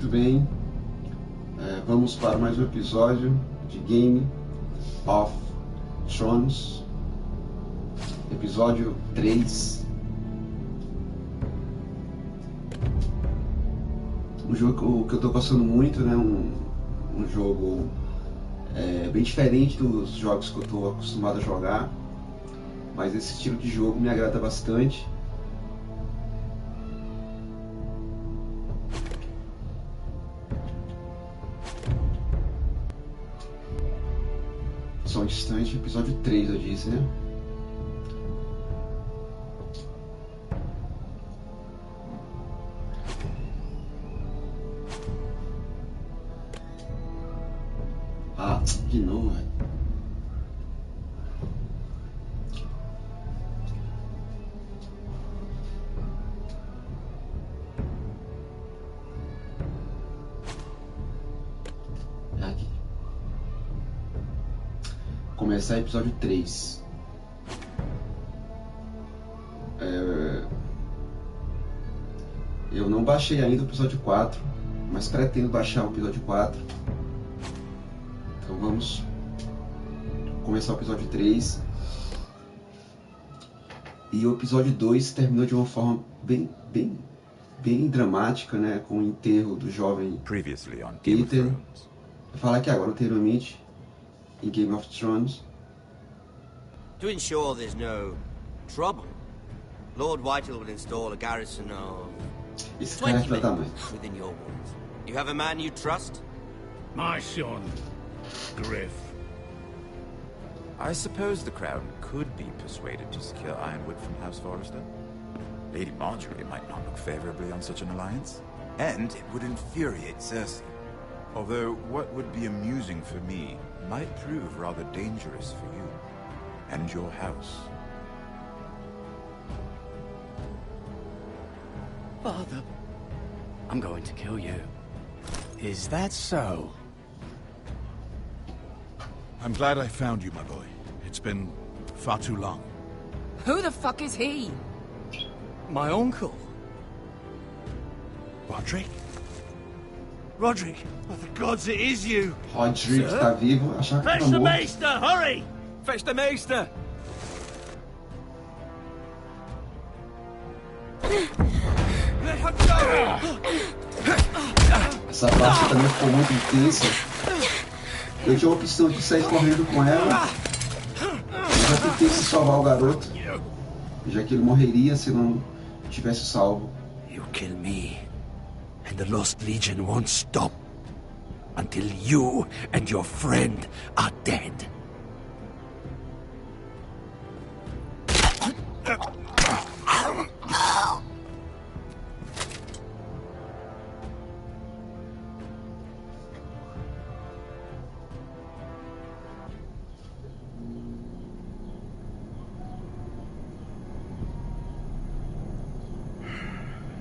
Muito bem, vamos para mais um episódio de Game of Thrones, episódio 3. Um jogo que eu estou gostando muito, né? Um jogo bem diferente dos jogos que eu estou acostumado a jogar, mas esse estilo de jogo me agrada bastante. Som distante, episódio 3 eu disse, né? Ah, de novo, velho. Aqui. Começar episódio 3. Eu não baixei ainda o episódio 4, mas pretendo baixar o episódio 4. Então vamos começar o episódio 3. E o episódio 2 terminou de uma forma bem dramática, né? Com o enterro do jovem Peter. Vou falar aqui agora anteriormente em Game of Thrones. To ensure there's no trouble, Lord Whitehall will install a garrison of 20 men within your walls. You have a man you trust? My son, Griff. I suppose the Crown could be persuaded to secure Ironwood from House Forrester. Lady Marjorie might not look favorably on such an alliance, and it would infuriate Cersei. Although what would be amusing for me might prove rather dangerous for you and your house. Father, I'm going to kill you. Is that so? I'm glad I found you, my boy. It's been far too long. Who the fuck is he? My uncle. Roderick? Roderick, oh, the gods, it is you! Roderick está vivo, achava que Fetch estava the morto. Maester, hurry! Fetch the Maester! Let her go! Essa parte também ficou muito intensa. Eu tinha a opção de sair correndo com ela. Eu já tentei salvar o garoto, já que ele morreria se não tivesse salvo. You kill me, and the Lost Legion won't stop until you and your friend are dead.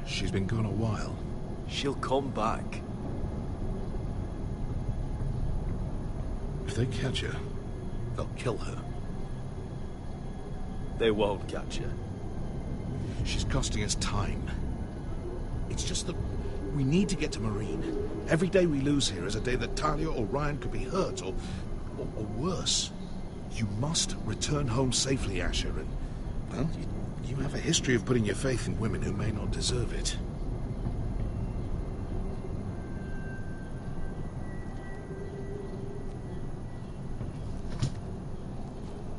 She's been gone a while. She'll come back. If they catch her, they'll kill her. They won't catch her. She's costing us time. It's just that we need to get to Marine. Every day we lose here is a day that Talia or Ryan could be hurt, or worse. You must return home safely, Asher, and, well, you have a history of putting your faith in women who may not deserve it.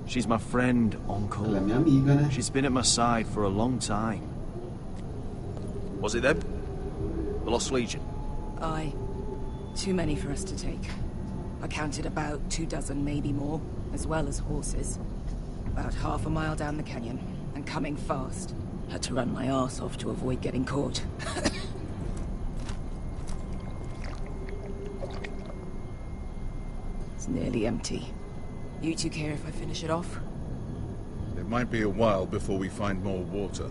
She's my friend, Uncle. Ela é minha amiga, né? She's been at my side for a long time. Was it them? The Lost Legion? Aye. Too many for us to take. I counted about 24, maybe more, as well as horses. About half a mile down the canyon, and coming fast. Had to run my arse off to avoid getting caught. It's nearly empty. You two care if I finish it off? It might be a while before we find more water.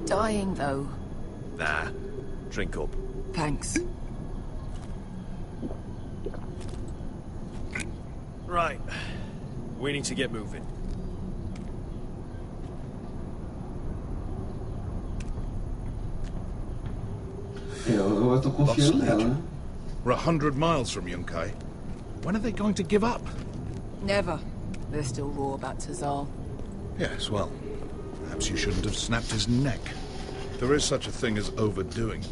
Dying, though. Nah. Drink up. Thanks. Right. We need to get moving. eu tô confiando nela, né? We're 100 miles from Yunkai. When are they going to give up? Never. They're still raw about Tazal. Yes, well, perhaps you shouldn't have snapped his neck. There is such a thing as overdoing.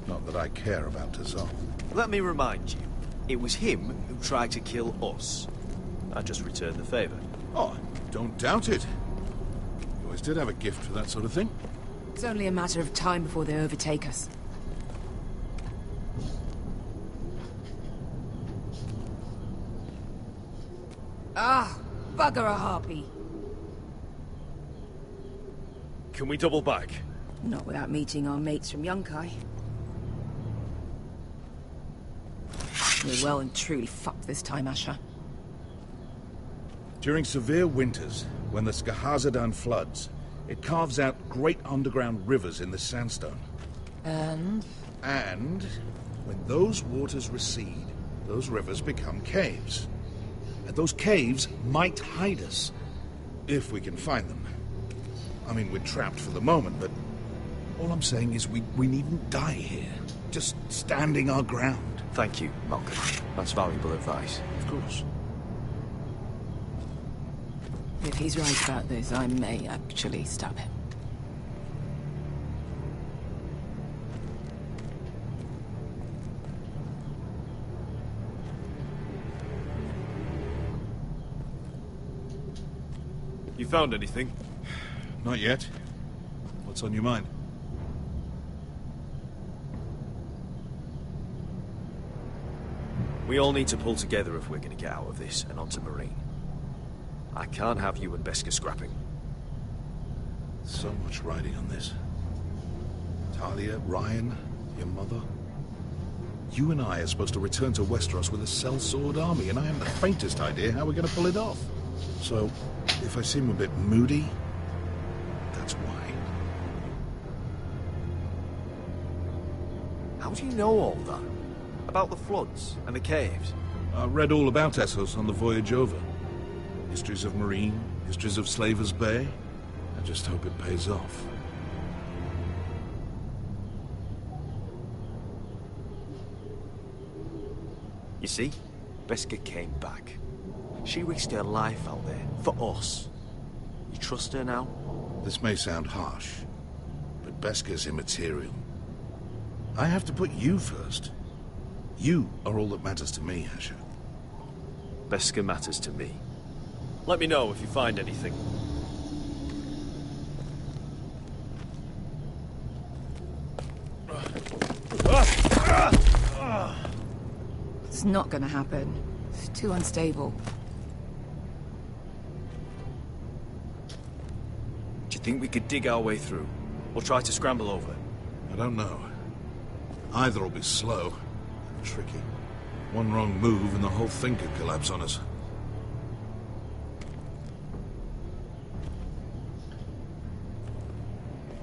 Not that I care about Tazal. Let me remind you, it was him who tried to kill us. I just returned the favor. Oh, don't doubt it. You always did have a gift for that sort of thing. It's only a matter of time before they overtake us. Ah, bugger a harpy. Can we double back? Not without meeting our mates from Yunkai. We're well and truly fucked this time, Asher. During severe winters, when the Skahazadan floods, it carves out great underground rivers in the sandstone. And when those waters recede, those rivers become caves. And those caves might hide us, if we can find them. I mean, we're trapped for the moment, but all I'm saying is we needn't die here. Just standing our ground. Thank you, Malcolm. That's valuable advice. Of course. if he's right about this, I may actually stab him. You found anything? Not yet. What's on your mind? We all need to pull together if we're going to get out of this and onto Marine. I can't have you and Beskha scrapping. So much riding on this. Talia, Ryan, your mother. You and I are supposed to return to Westeros with a sellsword army, and I haven't the faintest idea how we're going to pull it off. So, if I seem a bit moody, that's why. How do you know all that? About the floods and the caves? I read all about Essos on the voyage over. Histories of Marine, histories of Slaver's Bay. I just hope it pays off. You see, Beskha came back. She risked her life out there, for us. You trust her now? This may sound harsh, but Beskha's immaterial. I have to put you first. You are all that matters to me, Asher. Beskha matters to me. Let me know if you find anything. It's not gonna happen. It's too unstable. Do you think we could dig our way through? Or try to scramble over? I don't know. Either will be slow and tricky. One wrong move and the whole thing could collapse on us.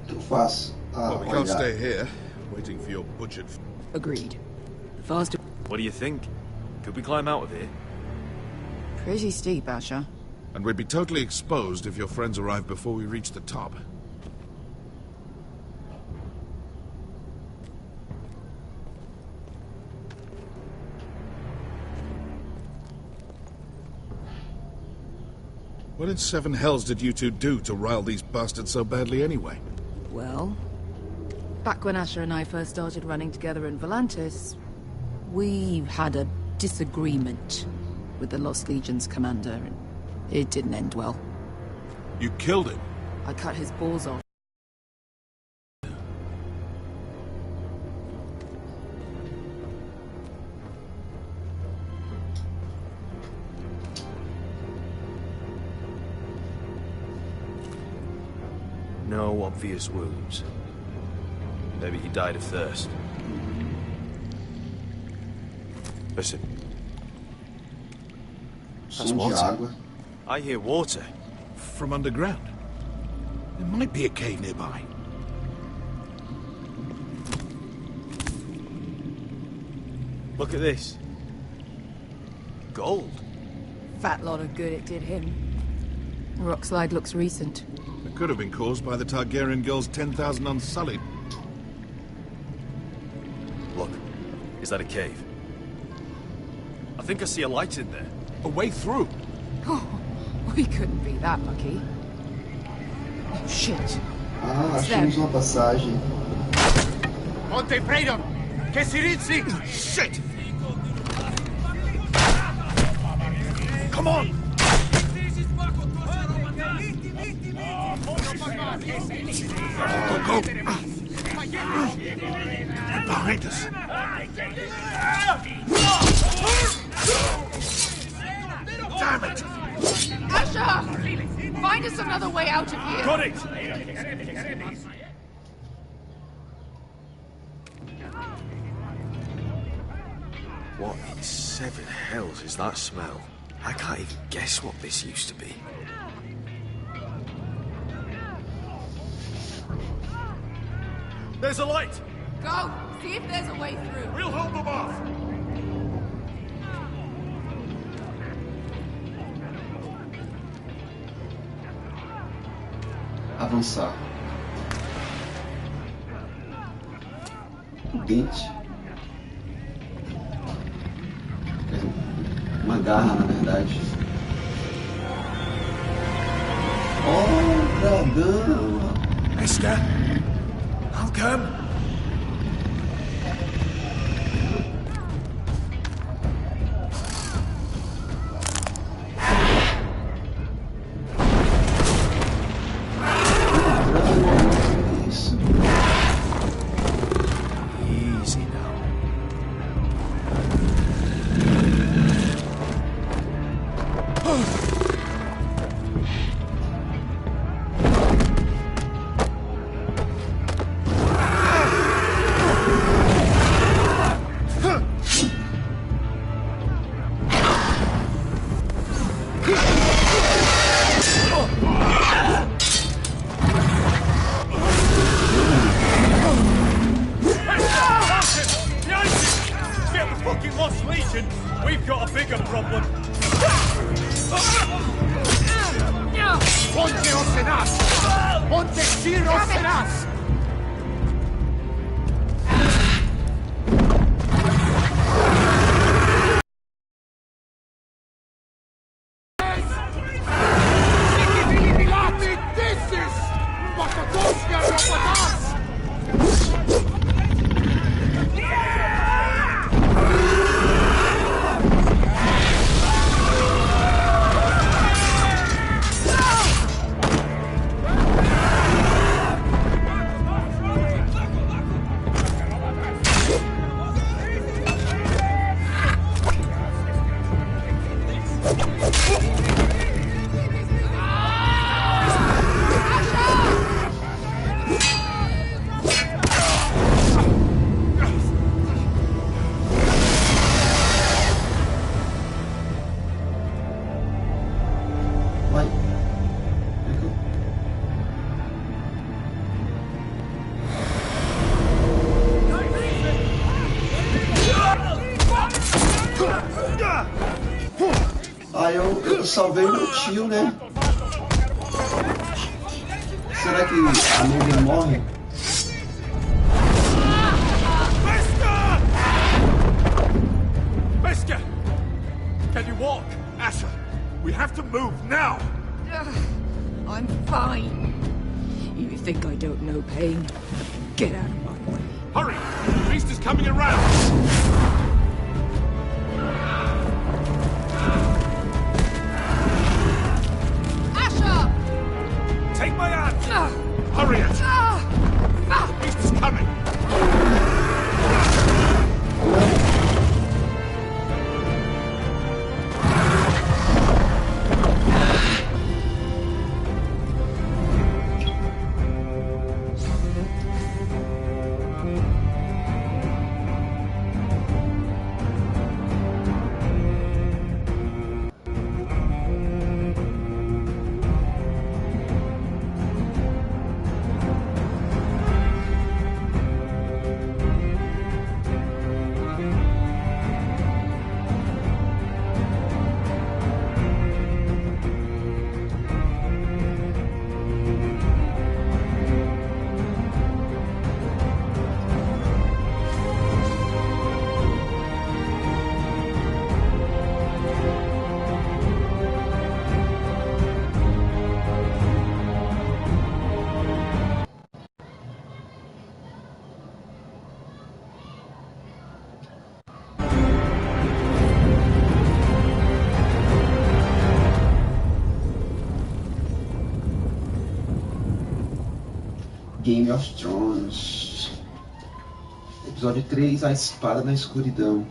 Too fast. Well, we can't stay here, waiting for your butchered... Agreed. Faster. What do you think? Could we climb out of here? Pretty steep, Asher. And we'd be totally exposed if your friends arrive before we reach the top. What in seven hells did you two do to rile these bastards so badly anyway? Well, back when Asher and I first started running together in Volantis, we had a disagreement with the Lost Legion's commander, and it didn't end well. You killed him? I cut his balls off. No obvious wounds. Maybe he died of thirst. Listen. That's water. I hear water. From underground. There might be a cave nearby. Look at this. Gold. Fat lot of good it did him. Rockslide looks recent. It could have been caused by the Targaryen girl's 10,000 Unsullied. Is that a cave? I think I see a light in there. A way through. Oh, we couldn't be that lucky. Oh, shit. Ah, achamos uma passagem. Monte Freedom! Que sirinzi! Shit! Come on! Go, go! They're behind us. Damn it! Asher! Find us another way out of here! Got it! What in seven hells is that smell? I can't even guess what this used to be. There's a light! Go! See if there's a way through. We'll hold them off! Avançar. Dente. Uma garra, na verdade. Oh, dragão! Mister, I'll come. Isso. Easy now. We've got a bigger problem. Ponteos en as! Pontesiros en as! Eu salvei meu tio, né? Será que a Megan morre? Mister! Can you walk? Asher, we have to move now! I'm fine. You think I don't know pain? Get out of my way. Hurry! The beast is coming around! Take my hand! Hurry it! The beast is coming! Game of Thrones. Episódio 3, A Espada na Escuridão.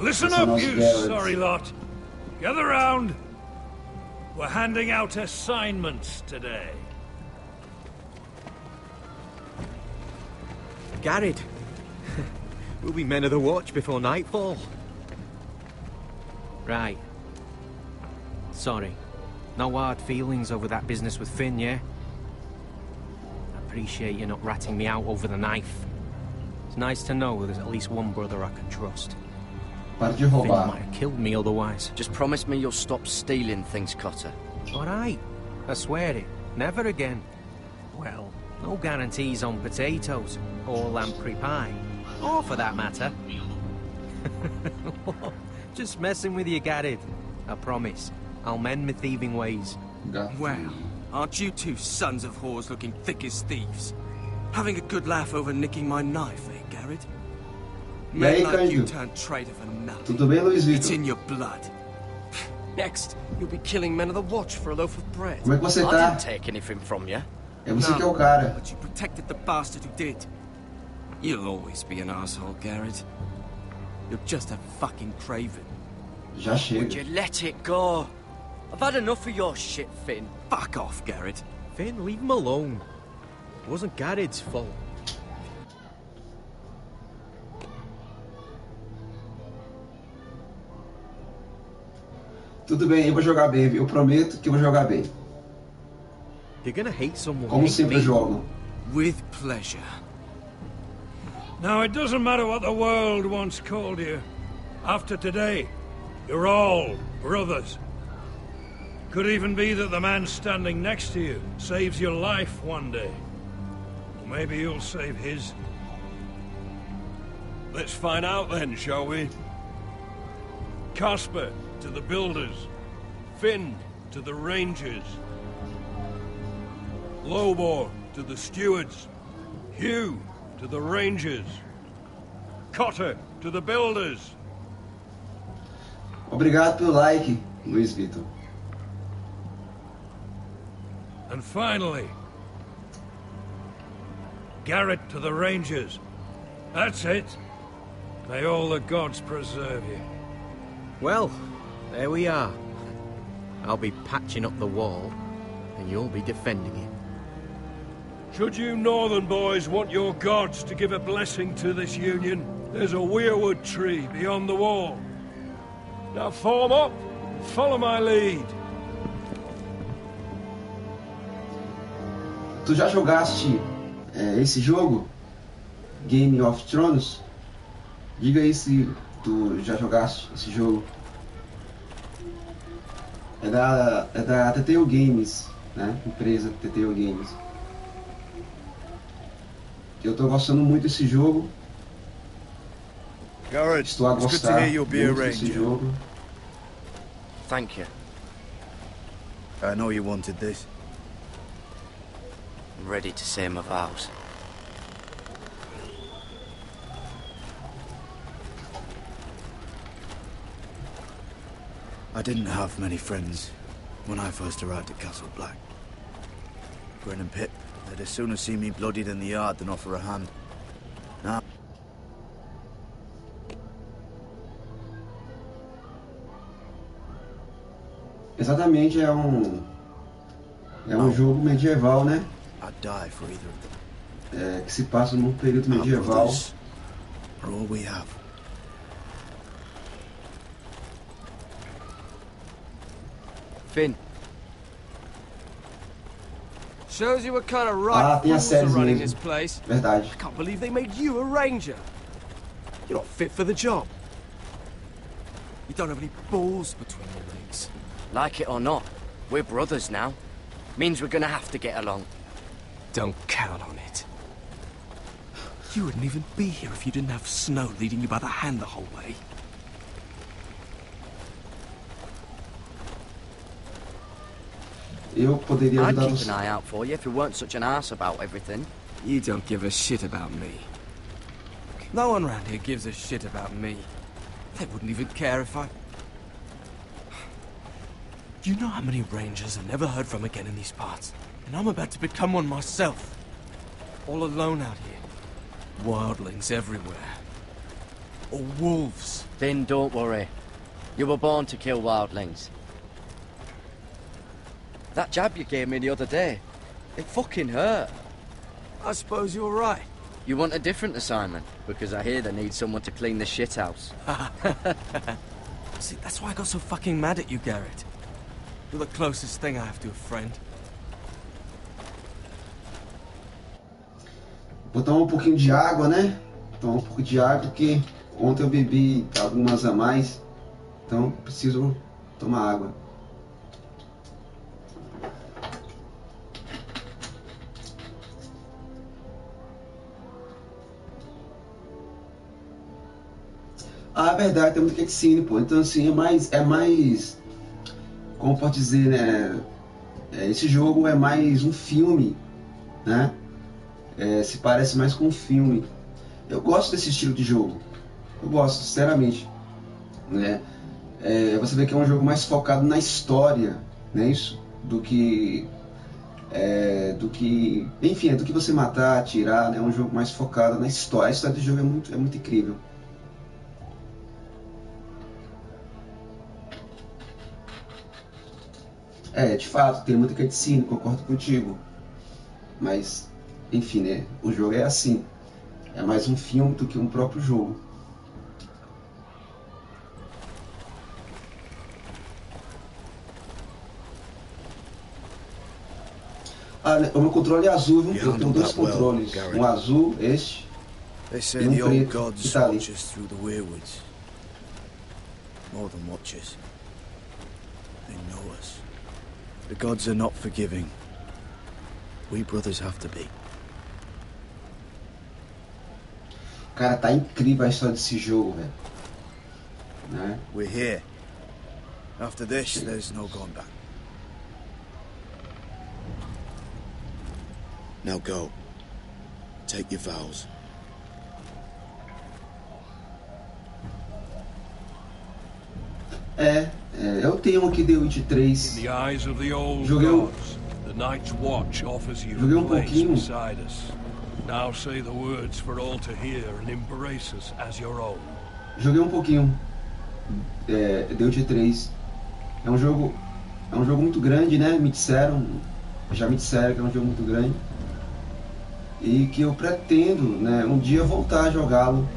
Listen up, you sorry lot. Gather round. We're handing out assignments today. Garrett. We'll be men of the watch before nightfall. Right. Sorry. No hard feelings over that business with Finn, yeah? I appreciate you not ratting me out over the knife. It's nice to know there's at least one brother I can trust. Para de Finn roubar. might have killed me otherwise. Just promise me you'll stop stealing things, Cotter. Alright. I swear it. Never again. Well, no guarantees on potatoes, or lamprey pie. Or for that matter. Just messing with you, Garrett. I promise. I'll mend my thieving ways. Well, aren't you two sons of whores looking thick as thieves? Having a good laugh over nicking my knife, eh, Garrett? E aí, Men like you Cândido? turn traitor for nothing. Tudo bem, Luiz It's Vitor? in your blood. Next, you'll be killing men of the watch for a loaf of bread. Como é que você I tá? didn't take anything from you. É você que é o cara. But you protected the bastard who did. You'll always be an asshole, Garrett. You're just a fucking craven. Já Would chega. you let it go? I've had enough of your shit, Finn. Fuck off, Garrett. Finn, leave him alone. It wasn't Garrett's fault. Tudo bem, eu vou jogar bem, eu prometo que eu vou jogar bem. You're gonna hate someone. Como hate sempre me. eu jogo. With pleasure. Now, it doesn't matter what the world once called you. After today, you're all brothers. Could even be that the man standing next to you saves your life one day. Or maybe you'll save his. Let's find out then, shall we? Casper to the builders. Finn to the rangers. Lobor to the stewards. Hugh to the rangers. Cotter to the builders. Obrigado pelo like, Luiz Vitor. And finally, Garrett to the rangers. That's it. May all the gods preserve you. Well, there we are. I'll be patching up the wall, and you'll be defending it. Should you northern boys want your gods to give a blessing to this union, there's a weirwood tree beyond the wall. Now form up, follow my lead. Tu já jogaste esse jogo? Game of Thrones? Diga aí se tu já jogaste esse jogo. É da TTO Games, né? Empresa TTO Games. Eu tô gostando muito desse jogo. Garrett, Estou a it's good to gostar hear you'll be a muito desse ranger. jogo. Thank you. I know you wanted this. I'm ready to say my vows. I didn't have many friends when I first arrived at Castle Black. Grin and Pip, they'd as soon as see me bloodied in the yard than offer a hand. Now, Exatamente, é um jogo medieval, né? I'd die for either of them. Que se passa num período Our medieval. brothers are all we have. Finn. Shows you what kind of right tem as fools are séries running mesmo. this place. Verdade. I can't believe they made you a ranger. You're not fit for the job. You don't have any balls between your legs. Like it or not, we're brothers now. Means we're gonna have to get along. Don't count on it. You wouldn't even be here if you didn't have Snow leading you by the hand the whole way. eu poderia I'd ajudar keep você. an eye out for you if you weren't such an arse about everything. You don't give a shit about me. No one around here gives a shit about me. They wouldn't even care if I... Do you know how many rangers I've never heard from again in these parts? And I'm about to become one myself. All alone out here. Wildlings everywhere. Or wolves. Then don't worry. You were born to kill wildlings. That jab you gave me the other day, it fucking hurt. I suppose you're right. You want a different assignment? Because I hear they need someone to clean the shithouse. See, that's why I got so fucking mad at you, Garrett. You're the closest thing I have to a friend. Vou tomar um pouquinho de água, né? Tomar um pouco de água, porque ontem eu bebi algumas a mais. Então preciso tomar água. Ah, é verdade, tem muito cutscene, pô. Então assim, é mais, como pode dizer, né? Esse jogo é mais um filme, né? Se parece mais com um filme. Eu gosto desse estilo de jogo. Eu gosto, sinceramente, né? Você vê que é um jogo mais focado na história, né? Isso, do que, enfim, do que você matar, atirar, né? É um jogo mais focado na história. A história do jogo é muito incrível. De fato, tem muita cutscene, concordo contigo. Mas, enfim, né? O jogo é assim. É mais um filme do que um próprio jogo. O meu controle é azul, viu? Eu tenho dois controles. Um azul, este, e um preto, que tá ali. More than watchers. They know us. The gods are not forgiving. We brothers have to be. Cara, tá incrível a história desse jogo, velho. Né? We're here. After this, there's no going back. Now go. Take your vows. Eu tenho aqui The Witcher 3. Joguei um pouquinho. Now say the words for all to hear and embrace us as your own. Joguei um pouquinho. The Witcher 3. É um jogo muito grande, né? Já me disseram que é um jogo muito grande. E que eu pretendo, né, um dia voltar a jogá-lo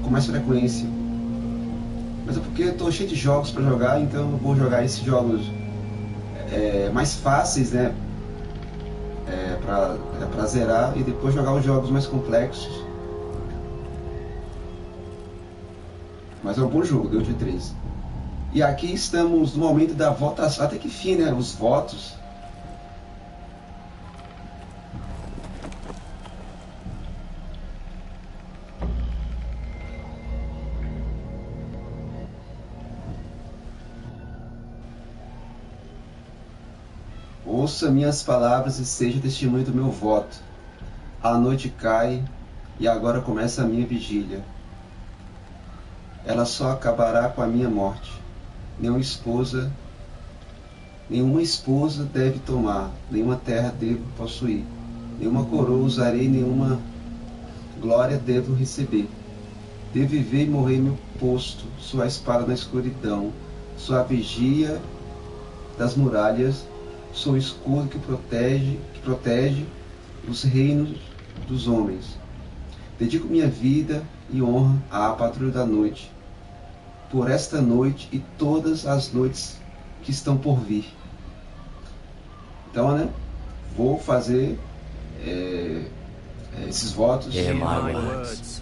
com mais frequência. Mas é porque eu tô cheio de jogos para jogar, então eu vou jogar esses jogos mais fáceis, né? Pra zerar e depois jogar os jogos mais complexos. Mas é um bom jogo, The Witcher 3. E aqui estamos no momento da votação, até que fim, né? Os votos. Ouça minhas palavras e seja testemunho do meu voto. A noite cai e agora começa a minha vigília. Ela só acabará com a minha morte. Nenhuma esposa deve tomar, nenhuma terra devo possuir, nenhuma coroa usarei, nenhuma glória devo receber. Devo viver e morrer em meu posto, sua espada na escuridão, sua vigia das muralhas. Sou o escudo que protege os reinos dos homens. Dedico minha vida e honra à patrulha da noite, por esta noite e todas as noites que estão por vir. Então, né, vou fazer esses votos. Hear my words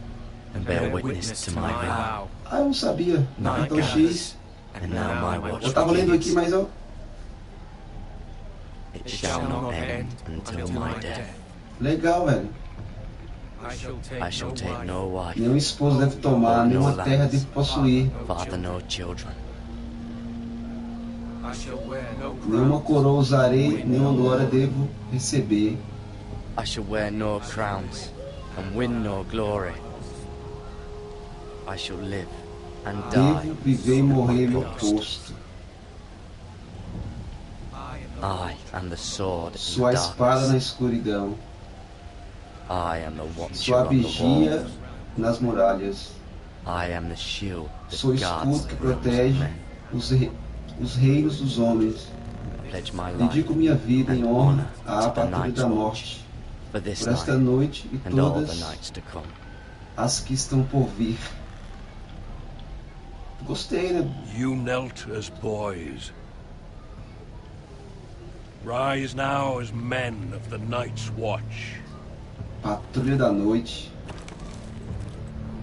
and bear witness to my vow. Eu não sabia. Então X. Eu tava lendo aqui, mas eu... It shall not end until my death. Legal, velho. I shall take no wife. Nenhum esposo deve tomar, nenhuma terra deve possuir. Father, no children. Nenhuma coroa usarei, nenhuma glória devo receber. I shall wear no crowns and win no glory. I shall live and die. Devo viver e morrer em meu posto. I am the sword in Sua the espada darkness. na escuridão. I am the watcher Sua on the vigia wall. nas muralhas. I am the shield Sou that guards escudo the que rooms of protege men. os reinos dos homens. Pledge my life Dedico minha vida em and honra honor à to the patrulha night's da watch, morte, for this por esta night noite e and all the todas nights to come. as que estão por vir. Gostei, né? You knelt as boys. Rise now as men of the Night's Watch. Patrulha da noite.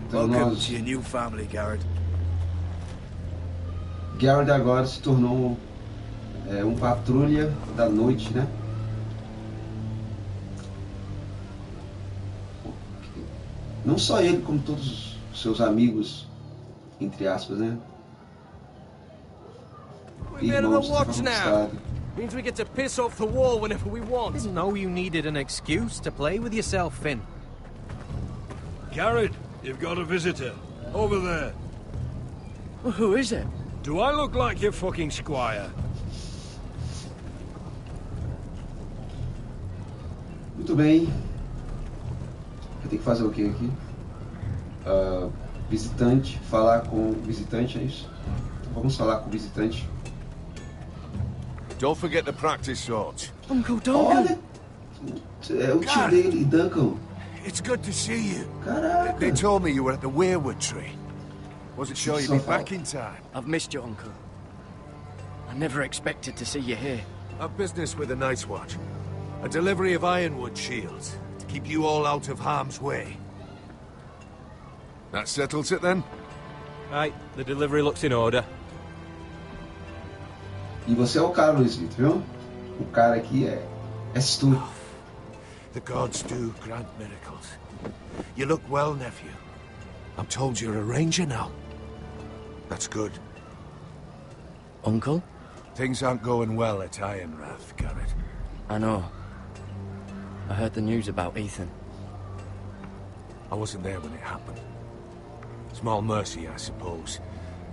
Então Welcome nós... to your new family, Garrett. Garrett agora se tornou um patrulha da noite, né? Não só ele, como todos os seus amigos, entre aspas, né? Irmãos conquistados. Means we get to piss off the wall whenever we want. Didn't know you needed an excuse to play with yourself, Finn. Garrett, you've got a visitor. Over there. Well, who is it? Do I look like your fucking squire? Muito bem. Eu tenho que fazer o que aqui? Visitante. Falar com o visitante, é isso? Então vamos falar com o visitante. Don't forget to practice swords. Uncle Duncan! Olha! É o tio dele, Duncan. It's good to see you. Caraca! They told me you were at the weirwood tree. Wasn't sure you'd be back in time. I've missed you, Uncle. I never expected to see you here. A business with the Night's Watch. A delivery of ironwood shields to keep you all out of harm's way. That settles it then? Right, the delivery looks in order. E você é o cara, Luiz Vitor, viu? O cara aqui és tu. The gods do grant miracles. You look well, nephew. I'm told you're a ranger now. That's good. Uncle? Things aren't going well at Ironrath, Garrett. I know. I heard the news about Ethan. I wasn't there when it happened. Small mercy, I suppose,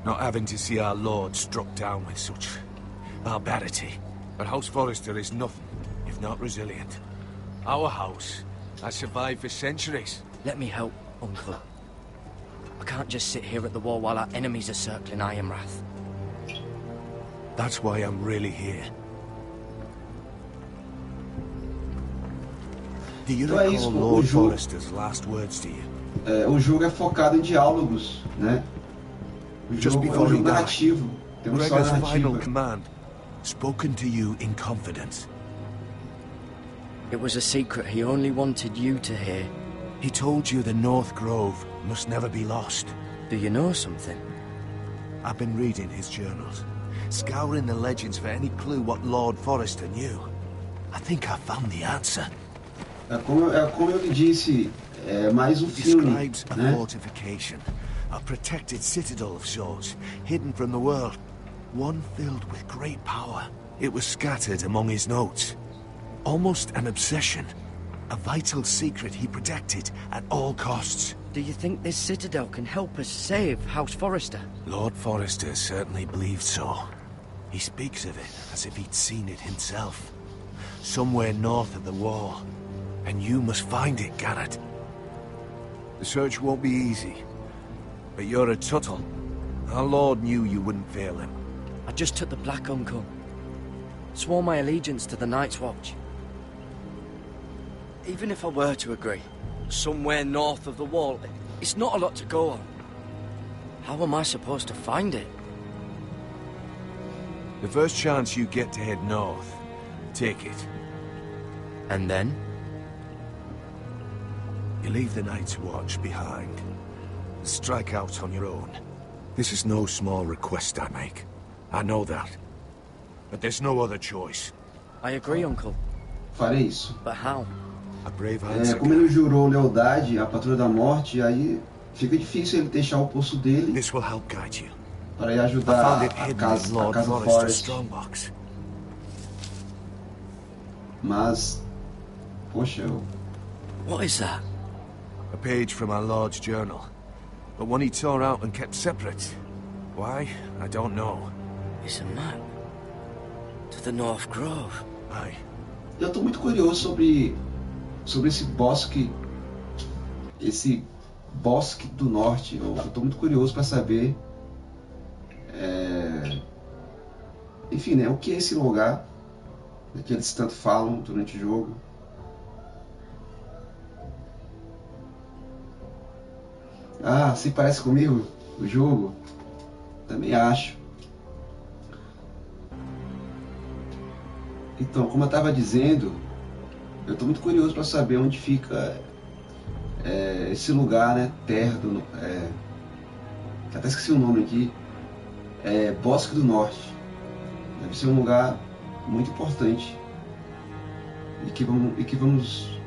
not having to see our lord struck down with such barbarity. But House Forrester is nothing if not resilient. Our house has survived for centuries. Let me help, Uncle. I can't just sit here at the wall while our enemies are circling Ironrath. That's why I'm really here. Do you Então é recall isso, Lord Forrester's last words to you? O jogo é focado em diálogos, né? O jogo é um jogo narrativo. Tem uma história Gregor's final narrativa. command, spoken to you in confidence. It was a secret he only wanted you to hear. He told you the North Grove must never be lost. Do you know something? I've been reading his journals, scouring the legends for any clue what Lord Forrester knew. I think I found the answer. É como eu lhe disse, é mais um filme, Describes a né? fortification, a protected citadel of sorts, hidden from the world, one filled with great power. It was scattered among his notes. Almost an obsession. A vital secret he protected at all costs. Do you think this citadel can help us save House Forrester? Lord Forrester certainly believed so. He speaks of it as if he'd seen it himself. Somewhere north of the wall. And you must find it, Garrett. The search won't be easy. But you're a Tuttle. Our Lord knew you wouldn't fail him. I just took the Black Uncle. Swore my allegiance to the Night's Watch. Even if I were to agree, somewhere north of the wall, it's not a lot to go on. How am I supposed to find it? The first chance you get to head north, take it. And then? You leave the Night's Watch behind. Strike out on your own. This is no small request I make. I know that. But there's no other choice. I agree, Uncle. Farei isso. But how? A brave answer. Como ele jurou lealdade à Patrulha da Morte, aí fica difícil ele deixar o posto dele This will help guide you. para ir ajudar a casa Forrest. Mas, poxa, What is that? A page from our Lord's journal, but one he tore out and kept separate. Why? I don't know. It's a map to the North Grove. Aye. Eu estou muito curioso sobre esse bosque do norte. Eu estou muito curioso para saber, enfim, né, o que é esse lugar que eles tanto falam durante o jogo. Ah, se parece comigo o jogo? Também acho. Então, como eu estava dizendo, eu estou muito curioso para saber onde fica esse lugar, né? Terra do... até esqueci o nome aqui. Bosque do Norte. Deve ser um lugar muito importante. E que vamos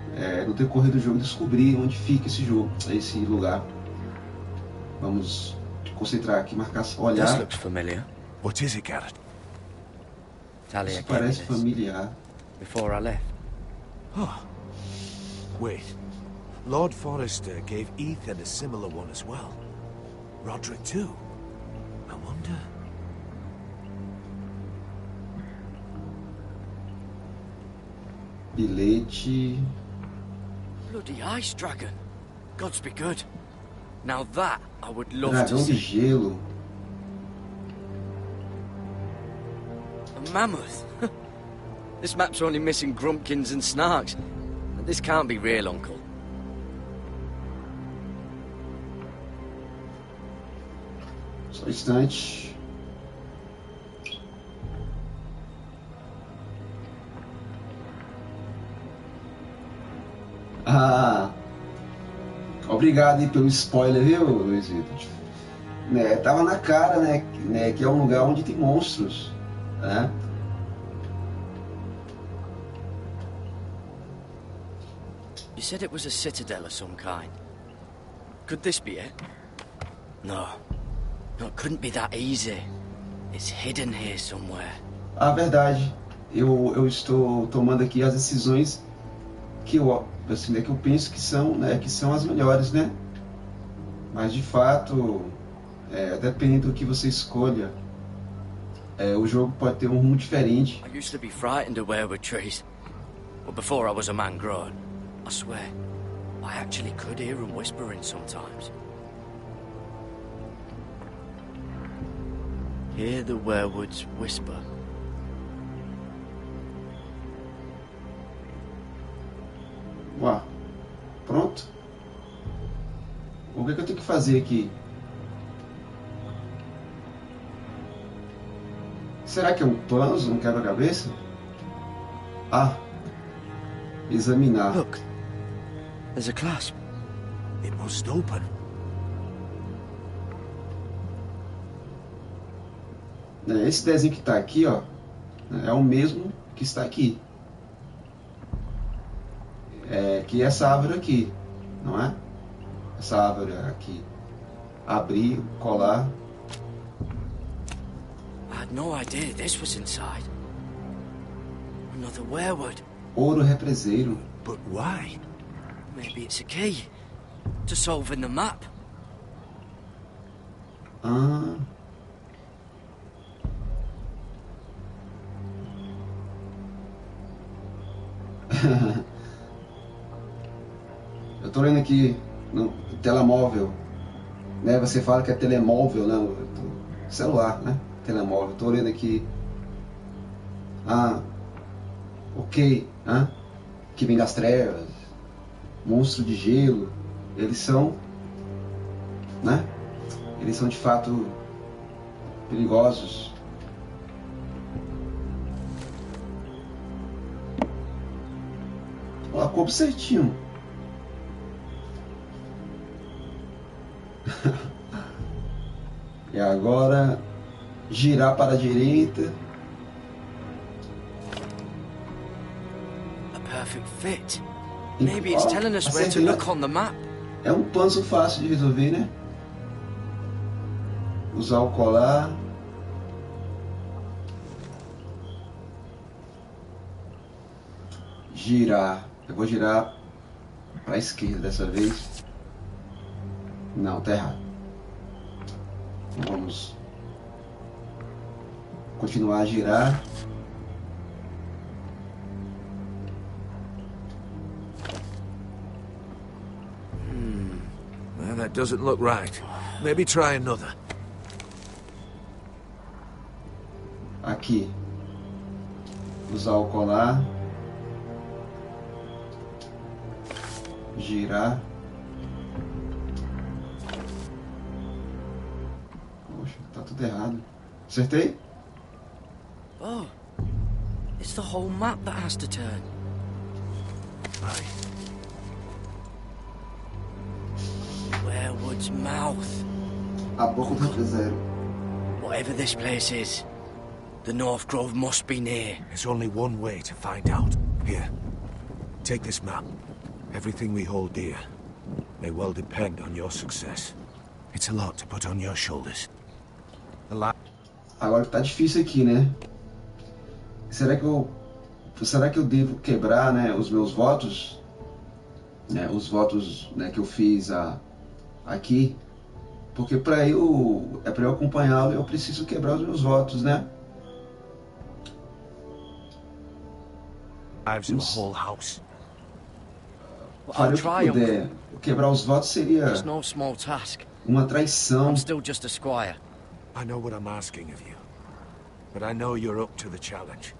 no decorrer do jogo, descobrir onde fica esse lugar. Vamos concentrar aqui, marcar, olhar. This looks familiar. What is it, Garrett? Talia Isso gave me parece this familiar. before I left. Oh. Wait. Lord Forrester gave Ethan a similar one as well. Roderick too. I wonder... Bilhete... Bloody ice dragon. Gods be good. Now that I would love to Dragão de see. gelo. A mammoth. This map's only missing grumpkins and snarks. This can't be real, Uncle. Só um instante. Ah, obrigado aí pelo spoiler, viu, Luiz Vitor? Tava na cara, né, que é um lugar onde tem monstros, né? You said it was a citadel of some kind. Could this be it? No. No, it couldn't be that easy. It's hidden here somewhere. Ah, verdade. Eu estou tomando aqui as decisões que eu penso que são as melhores, né? Mas de fato, depende do que você escolha. O jogo pode ter um rumo diferente. I used to be frightened of weirwood trees. But before I was a man grown, I swear, I actually could hear them whispering sometimes. Hear the weirwoods whisper. Uau, pronto. O que eu tenho que fazer aqui? Será que é um puzzle, um quebra-cabeça? Ah, examinar. Look, there's a clasp. It must open. Esse desenho que está aqui, ó, é o mesmo que está aqui. Que essa árvore aqui, não é? Essa árvore aqui. Abrir, colar. I had no idea this was inside. Another weirwood. Ouro represeiro. But why? Maybe it's a key to solving the map. Ah. Eu tô lendo aqui no telemóvel, né? Você fala que é telemóvel, né? Celular, né? Telemóvel. Tô lendo aqui. Ah, ok, hein? Que vem das trevas, monstro de gelo. Eles são, né? Eles são de fato perigosos. Ó, coube certinho. E agora girar para a direita. A perfect fit. Maybe it's telling us where to look on the map. É um puzzle fácil de resolver, né? Usar o colar. Girar. Eu vou girar para a esquerda dessa vez. Não, tá errado. Vamos continuar a girar. Well, that doesn't look right. Maybe try another. Aqui. Usar o colar. Girar. Poxa, tá tudo errado. Acertei? Oh, it's the whole map that has to turn. Right. Werewood's mouth. A boca do zero. Whatever this place is, the North Grove must be near. There's only one way to find out. Here, take this map. Everything we hold dear may well depend on your success. It's a lot to put on your shoulders. Agora tá difícil aqui, né? Será que eu devo quebrar, né, os meus votos? Né, os votos, né, que eu fiz aqui? Porque para eu acompanhá-lo, eu preciso quebrar os meus votos, né? Lives in the whole house. Farei o que puder. Quebrar os votos seria uma traição. I'm still just a squire. I know what I'm asking of you, but I know you're up to the challenge.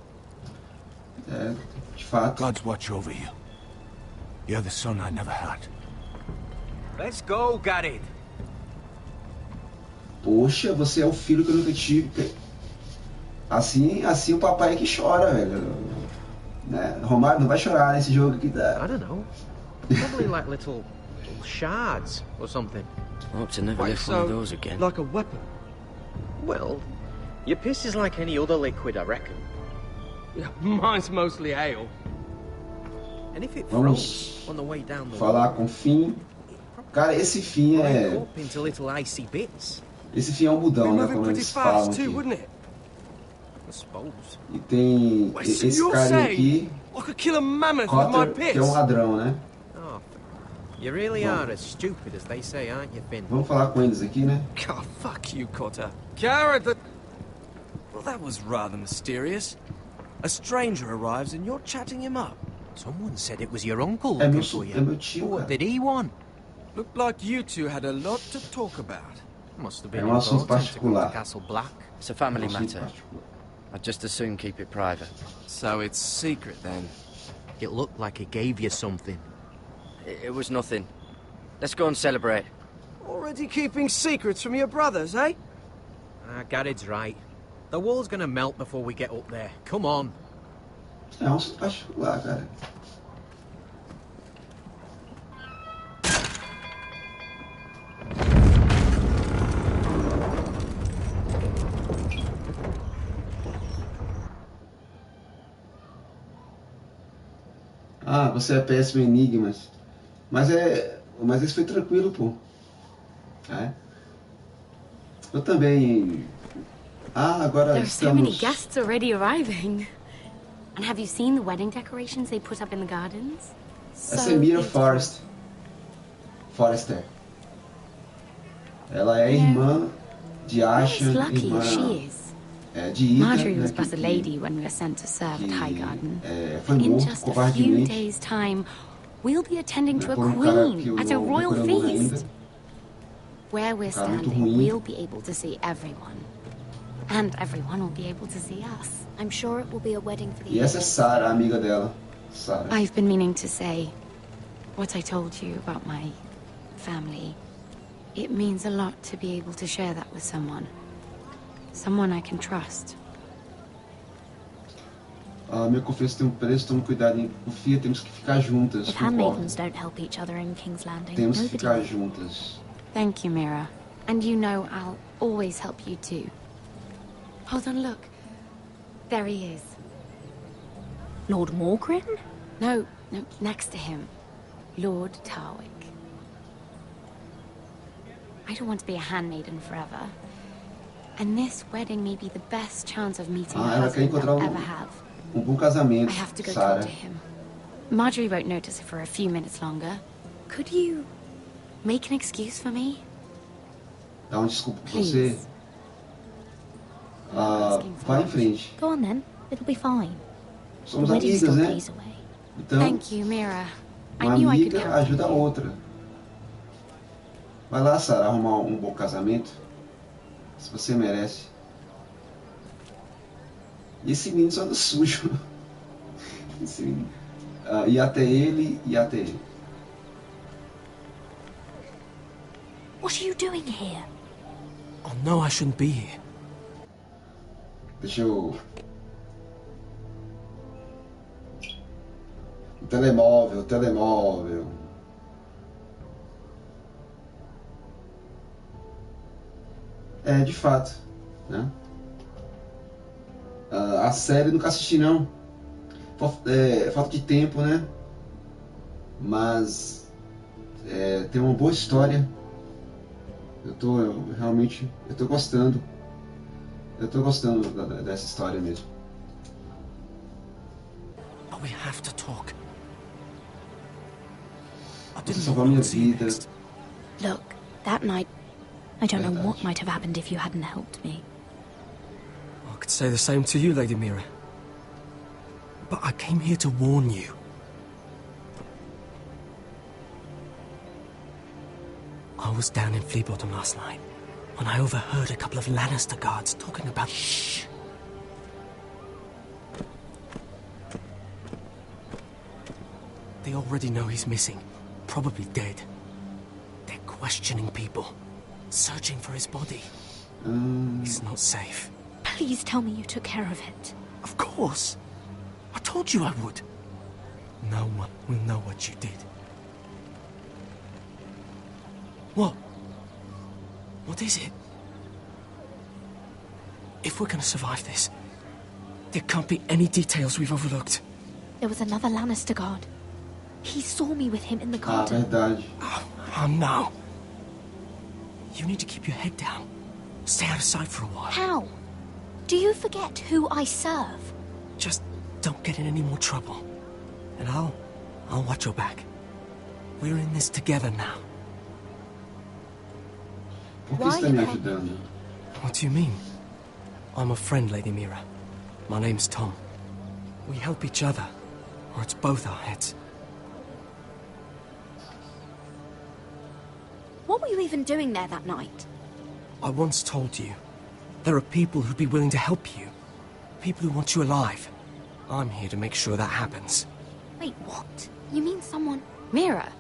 É, de fato. God's watch over you. You're the son I never had. Let's go, Gareth. Poxa, você é o filho que eu nunca tive. Assim o papai é que chora, velho. Né? Romário não vai chorar nesse jogo aqui, tá? I don't know. Probably like little shards or something. I hope to never lift one of those again. Like a weapon? Well, your piss is like any other liquid, I reckon. Yeah, mine's mostly ale. And if it froze on the way down the falar com Finn. Cara, esse Finn é... into little icy bits. Esse Finn é um mudão, né? Como eles falam aqui. E tem esse cara aqui, Cotter, que é um ladrão, né? You really are as stupid as they say, aren't you, Finn? Vamos falar com eles aqui, né? God, fuck you, Cotter. Gareth, well, that was rather mysterious. A stranger arrives and you're chatting him up. Someone said it was your uncle É looking meu, for you. é meu tio, What cara. did he want? Looked like you two had a lot to talk about. Must have been É um assunto important to go to particular. Castle Black. It's a family matter. I'd just as soon keep it private. So it's secret then? It looked like he gave you something. It was nothing. Let's go and celebrate. Already keeping secrets from your brothers, eh? Garrett's right. The wall's gonna melt before we get up there. Come on. É um assunto particular, cara. Ah, você é péssimo em enigmas. Mas esse foi tranquilo, pô. É. Eu também. Ah, agora There are so estamos... many guests already arriving. And have you seen the wedding decorations they put up in the gardens? Essa é Mira Forrester. Ela é irmã de Asha, irmã de Ida, Marjorie was né, but a lady when we were sent to serve at Highgarden. Foi In morto just a few covardemente. days' time, we'll be attending to a Por cara que queen eu at a não royal reconheço ainda. feast. Where we're Cara muito standing, ruim. we'll be able to see everyone. And everyone will be able to see us. I'm sure it will be a wedding for the E essa é Sarah, a amiga dela. Sarah. I've been meaning to say what I told you about my family. It means a lot to be able to share that with someone. Someone I can trust. Meu confesso tem um preço, tome cuidado, hein? Confia, temos que ficar juntas. If handmaidens don't help each other in King's Landing, Temos que nobody ficar will. juntas. Thank you, Mira. And you know I'll always help you too. Hold on, look. There he is. Lord Morgrin? No, next to him. Lord Tarwick. I don't want to be a handmaiden forever. And this wedding may be the best chance of meeting a ela quer husband encontrar I'll ever have. bom casamento, I have to go Sarah. talk to him. Marjorie won't notice it for a few minutes longer. Could you make an excuse for me? Dá desculpa pra você. Vai em frente. Go on then. It'll be fine. Somos The wedding's amigas, still né? days away. Então, Thank you, Mira. I uma knew I could amiga count on ajuda a you. outra. Vai lá, Sarah, arrumar um bom casamento. Se você merece. E esse menino só anda sujo. Esse menino. E até ele, e até ele. What are you doing here? Oh no, I shouldn't be here. Deixa eu... Telemóvel, telemóvel. De fato, né? A série nunca assisti não. Falta de tempo, né? Mas tem uma boa história. Realmente tô gostando. Eu tô gostando dessa história mesmo. But we have to talk. Você salvou a minha vida. Look, that night, I don't know what might have happened if you hadn't helped me. I could say the same to you, Lady Mira. But I came here to warn you. I was down in Flea Bottom last night when I overheard a couple of Lannister guards talking about... Shh! They already know he's missing. Probably dead. They're questioning people. Searching for his body. He's not safe. Please tell me you took care of it. Of course. I told you I would. No one will know what you did. What? What is it? If we're gonna survive this, there can't be any details we've overlooked. There was another Lannister guard. He saw me with him in the garden. Verdade. Oh no. You need to keep your head down. Stay out of sight for a while. How? Do you forget who I serve? Just don't get in any more trouble. And I'll watch your back. We're in this together now. Por que você está me ajudando? What do you mean? I'm a friend, Lady Mira. My name's Tom. We help each other, or it's both our heads. What were you even doing there that night? I once told you, there are people who'd be willing to help you. People who want you alive. I'm here to make sure that happens. Wait, what? You mean someone... Mira!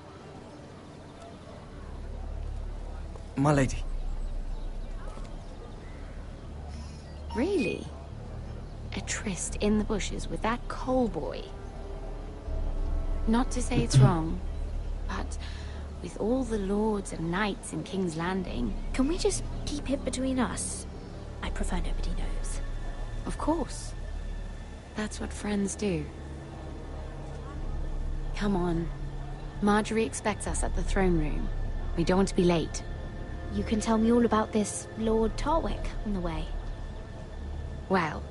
My lady. Really? A tryst in the bushes with that coal boy? Not to say it's wrong, but with all the lords and knights in King's Landing... Can we just keep it between us? I prefer nobody knows. Of course. That's what friends do. Come on. Marjorie expects us at the throne room. We don't want to be late. You can tell me all about this Lord Tarwick on the way. Well,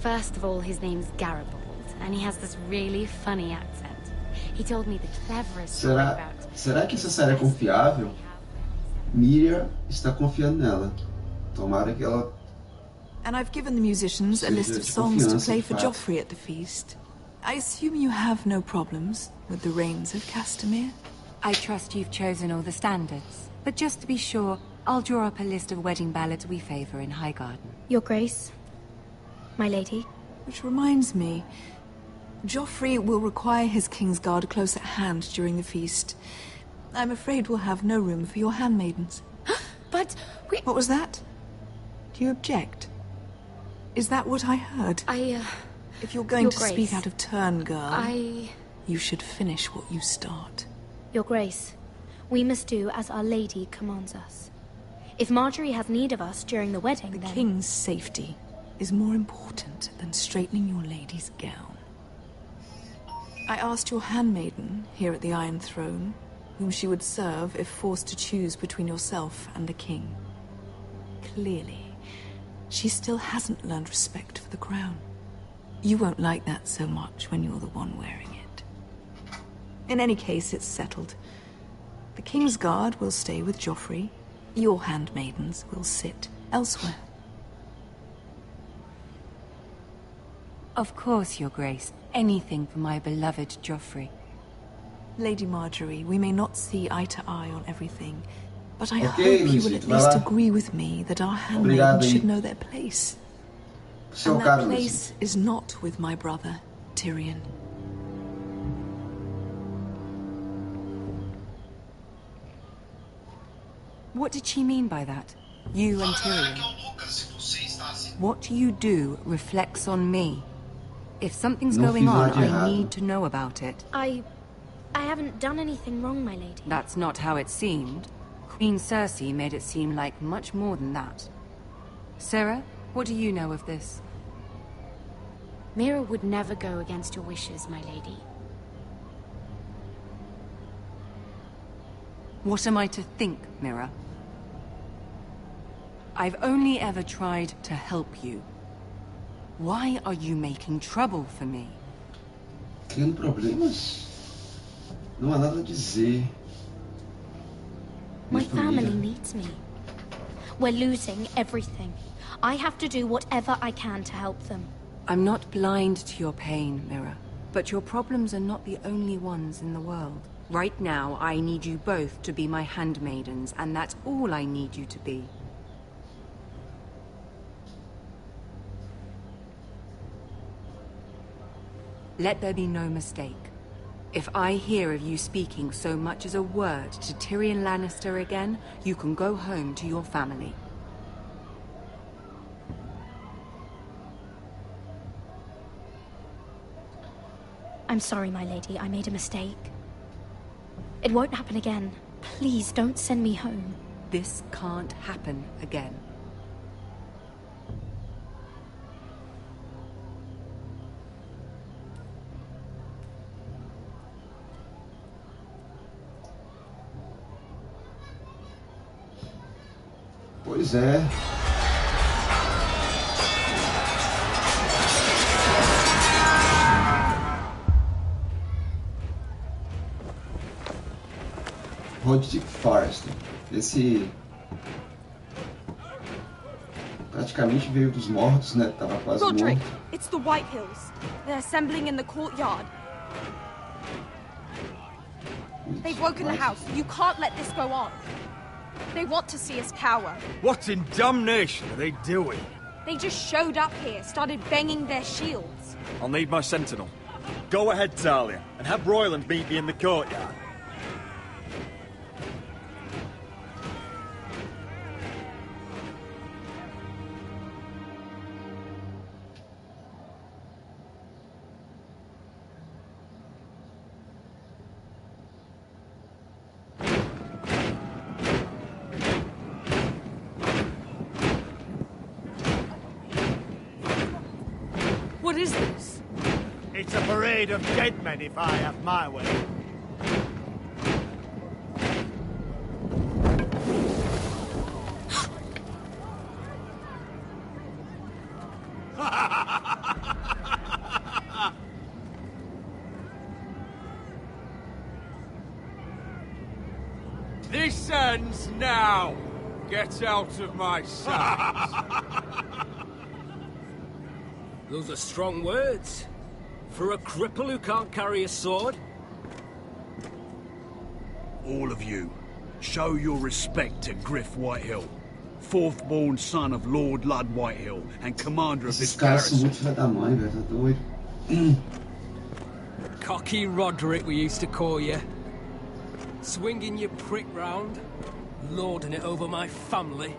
first of all, his name's Garibald, and he has this really funny accent. He told me the cleverest story about... Será que essa série é confiável? Miriam está confiando nela. Tomara que ela... And I've given the musicians a list of songs to play for Joffrey at the feast. I assume you have no problems with the Rains of Castamere? I trust you've chosen all the standards. But just to be sure, I'll draw up a list of wedding ballads we favour in Highgarden. Your Grace, my lady. Which reminds me, Joffrey will require his Kingsguard close at hand during the feast. I'm afraid we'll have no room for your handmaidens. But we... What was that? Do you object? Is that what I heard? If you're going to speak out of turn, girl, you should finish what you start. Your Grace, we must do as Our Lady commands us. If Marjorie has need of us during the wedding, The King's safety is more important than straightening your lady's gown. I asked your handmaiden here at the Iron Throne whom she would serve if forced to choose between yourself and the King. clearly, she still hasn't learned respect for the crown. You won't like that so much when you're the one wearing it. In any case, it's settled. The King's Guard will stay with Joffrey. Your handmaidens will sit elsewhere. Of course, Your Grace. Anything for my beloved Joffrey. Lady Marjorie, we may not see eye to eye on everything, but I hope you will at least agree with me that our handmaidens should know their place. And that place is not with my brother, Tyrion. What did she mean by that? You and Tyrion? What you do reflects on me. If something's going on, I need to know about it. I haven't done anything wrong, my lady. That's not how it seemed. Queen Cersei made it seem like much more than that. Sarah, what do you know of this? Mira would never go against your wishes, my lady. What am I to think, Mira? I've only ever tried to help you. Why are you making trouble for me? Criando problemas? Não há nada a dizer. My family needs me. We're losing everything. I have to do whatever I can to help them. I'm not blind to your pain, Mira. But your problems are not the only ones in the world. Right now, I need you both to be my handmaidens, and that's all I need you to be. Let there be no mistake. If I hear of you speaking so much as a word to Tyrion Lannister again, you can go home to your family. I'm sorry, my lady. I made a mistake. It won't happen again. Please, don't send me home. This can't happen again. Pois é. Roderick Forrester. Esse praticamente veio dos mortos, né? Tava quase Roderick, morto. It's the White Hills. They're assembling in the courtyard. They've woken the house. You can't let this go on. They want to see us cower. What in damnation are they doing? They just showed up here, started banging their shields. I'll need my sentinel. Go ahead, Talia, and have Royland meet me in the courtyard. What is this? It's a parade of dead men, if I have my way. This ends now. Get out of my sight. Those are strong words. For a cripple who can't carry a sword? All of you, show your respect to Griff Whitehill, fourth-born son of Lord Lud Whitehill and commander of this garrison. Cocky Roderick, we used to call you. Swinging your prick round, lording it over my family.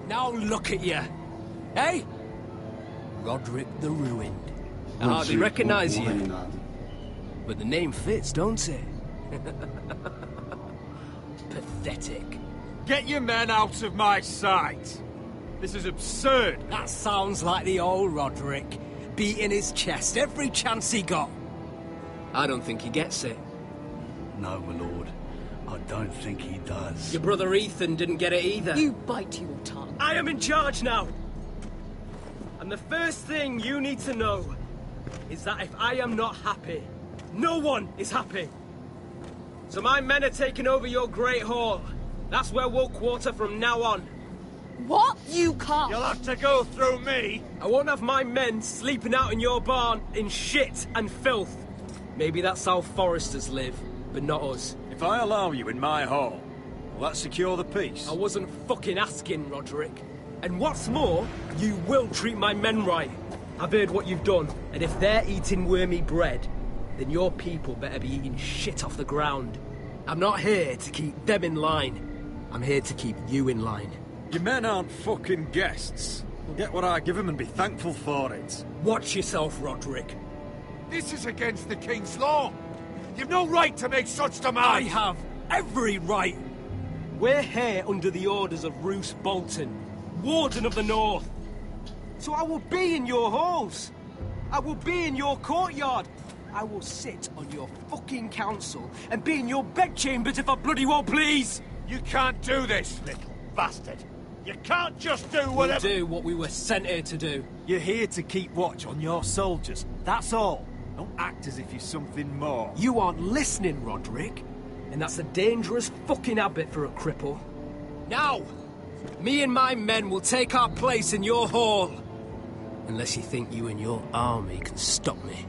Now look at you, eh? Roderick the Ruined. I hardly recognise you. But the name fits, don't it? Pathetic. Get your men out of my sight. This is absurd. That sounds like the old Roderick, beating his chest every chance he got. I don't think he gets it. No, my lord. I don't think he does. Your brother Ethan didn't get it either. You bite your tongue. I am in charge now. And the first thing you need to know is that if I am not happy, no one is happy. So my men are taking over your Great Hall. That's where we'll quarter from now on. What? You can't. You'll have to go through me. I won't have my men sleeping out in your barn in shit and filth. Maybe that's how Foresters live, but not us. If I allow you in my hall, will that secure the peace? I wasn't fucking asking, Roderick. And what's more, you will treat my men right. I've heard what you've done, and if they're eating wormy bread, then your people better be eating shit off the ground. I'm not here to keep them in line. I'm here to keep you in line. Your men aren't fucking guests. They'll get what I give them and be thankful for it. Watch yourself, Roderick. This is against the King's law. You've no right to make such demands. I have every right. We're here under the orders of Roose Bolton, Warden of the North. So I will be in your halls. I will be in your courtyard. I will sit on your fucking council and be in your bedchambers if I bloody well please. You can't do this, little bastard. You can't just do whatever... We'll do what we were sent here to do. You're here to keep watch on your soldiers. That's all. Don't act as if you're something more. You aren't listening, Roderick. And that's a dangerous fucking habit for a cripple. Now, me and my men will take our place in your hall. Unless you think you and your army can stop me.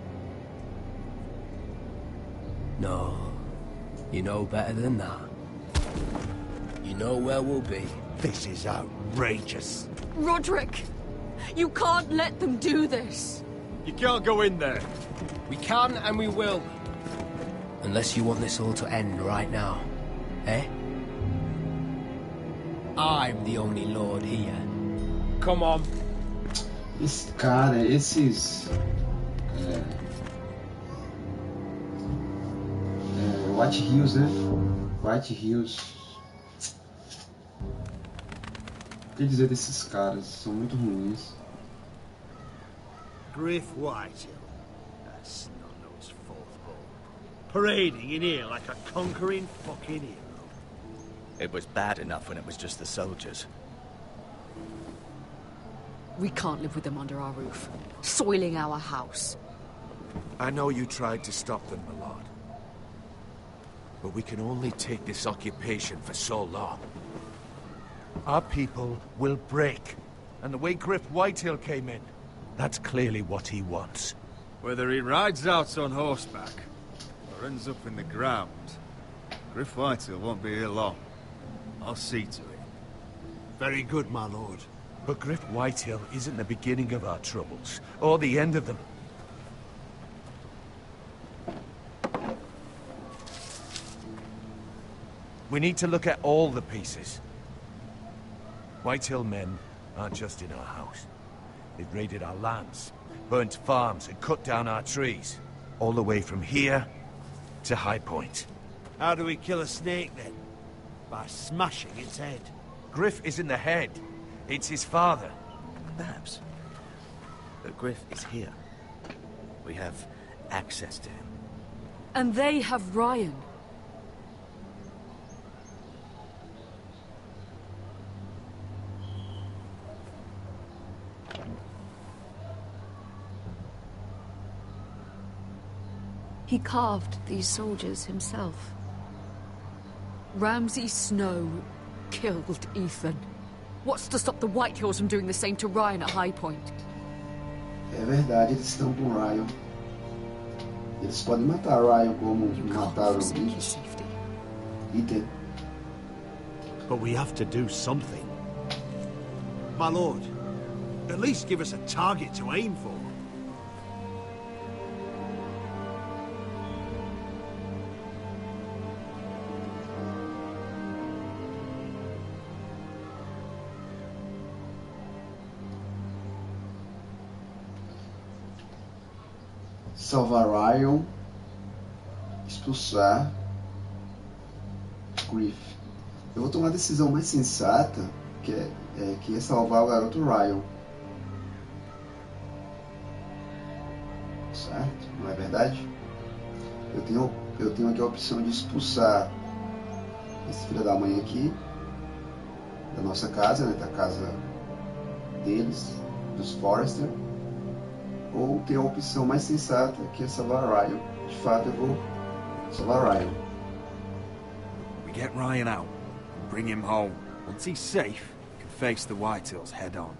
No, you know better than that. You know where we'll be. This is outrageous. Roderick, you can't let them do this. You can't go in there. We can and we will. Unless you want this all to end right now. Eh? I'm the only lord here. Come on. Esse cara, esses... White Hills, né? White Hills. O que dizer desses caras? São muito ruins. Griff Whitehill. That's snot-nosed fourth-born. Parading in here like a conquering fucking hero. It was bad enough when it was just the soldiers. We can't live with them under our roof, soiling our house. I know you tried to stop them, my lord. But we can only take this occupation for so long. Our people will break. And the way Griff Whitehill came in, that's clearly what he wants. Whether he rides out on horseback or ends up in the ground, Griff Whitehill won't be here long. I'll see to it. Very good, my lord. But Griff Whitehill isn't the beginning of our troubles, or the end of them. We need to look at all the pieces. Whitehill men aren't just in our house. They've raided our lands, burnt farms, and cut down our trees. All the way from here to High Point. How do we kill a snake, then? By smashing its head. Griff isn't the head. It's his father. Perhaps. But Griff is here. We have access to him. And they have Ryan. He carved these soldiers himself. Ramsay Snow killed Ethan. What's to stop the Whitehills from doing the same to Ryan at High Point? É verdade, eles estão com Ryan. Eles podem matar Ryan como mataram Ethan. But we have to do something. My lord, at least give us a target to aim for. Salvar Ryan, expulsar Griff. Eu vou tomar a decisão mais sensata, que é salvar o garoto Ryan. Certo? Não é verdade? Eu tenho aqui a opção de expulsar esses filha da mãe aqui, da nossa casa, né, da casa deles, dos Forrester, ou ter a opção mais sensata, que é salvar Ryan. De fato, eu vou salvar Ryan. We get Ryan out, bring him home. Once he's safe, he can face the Whitehills head on.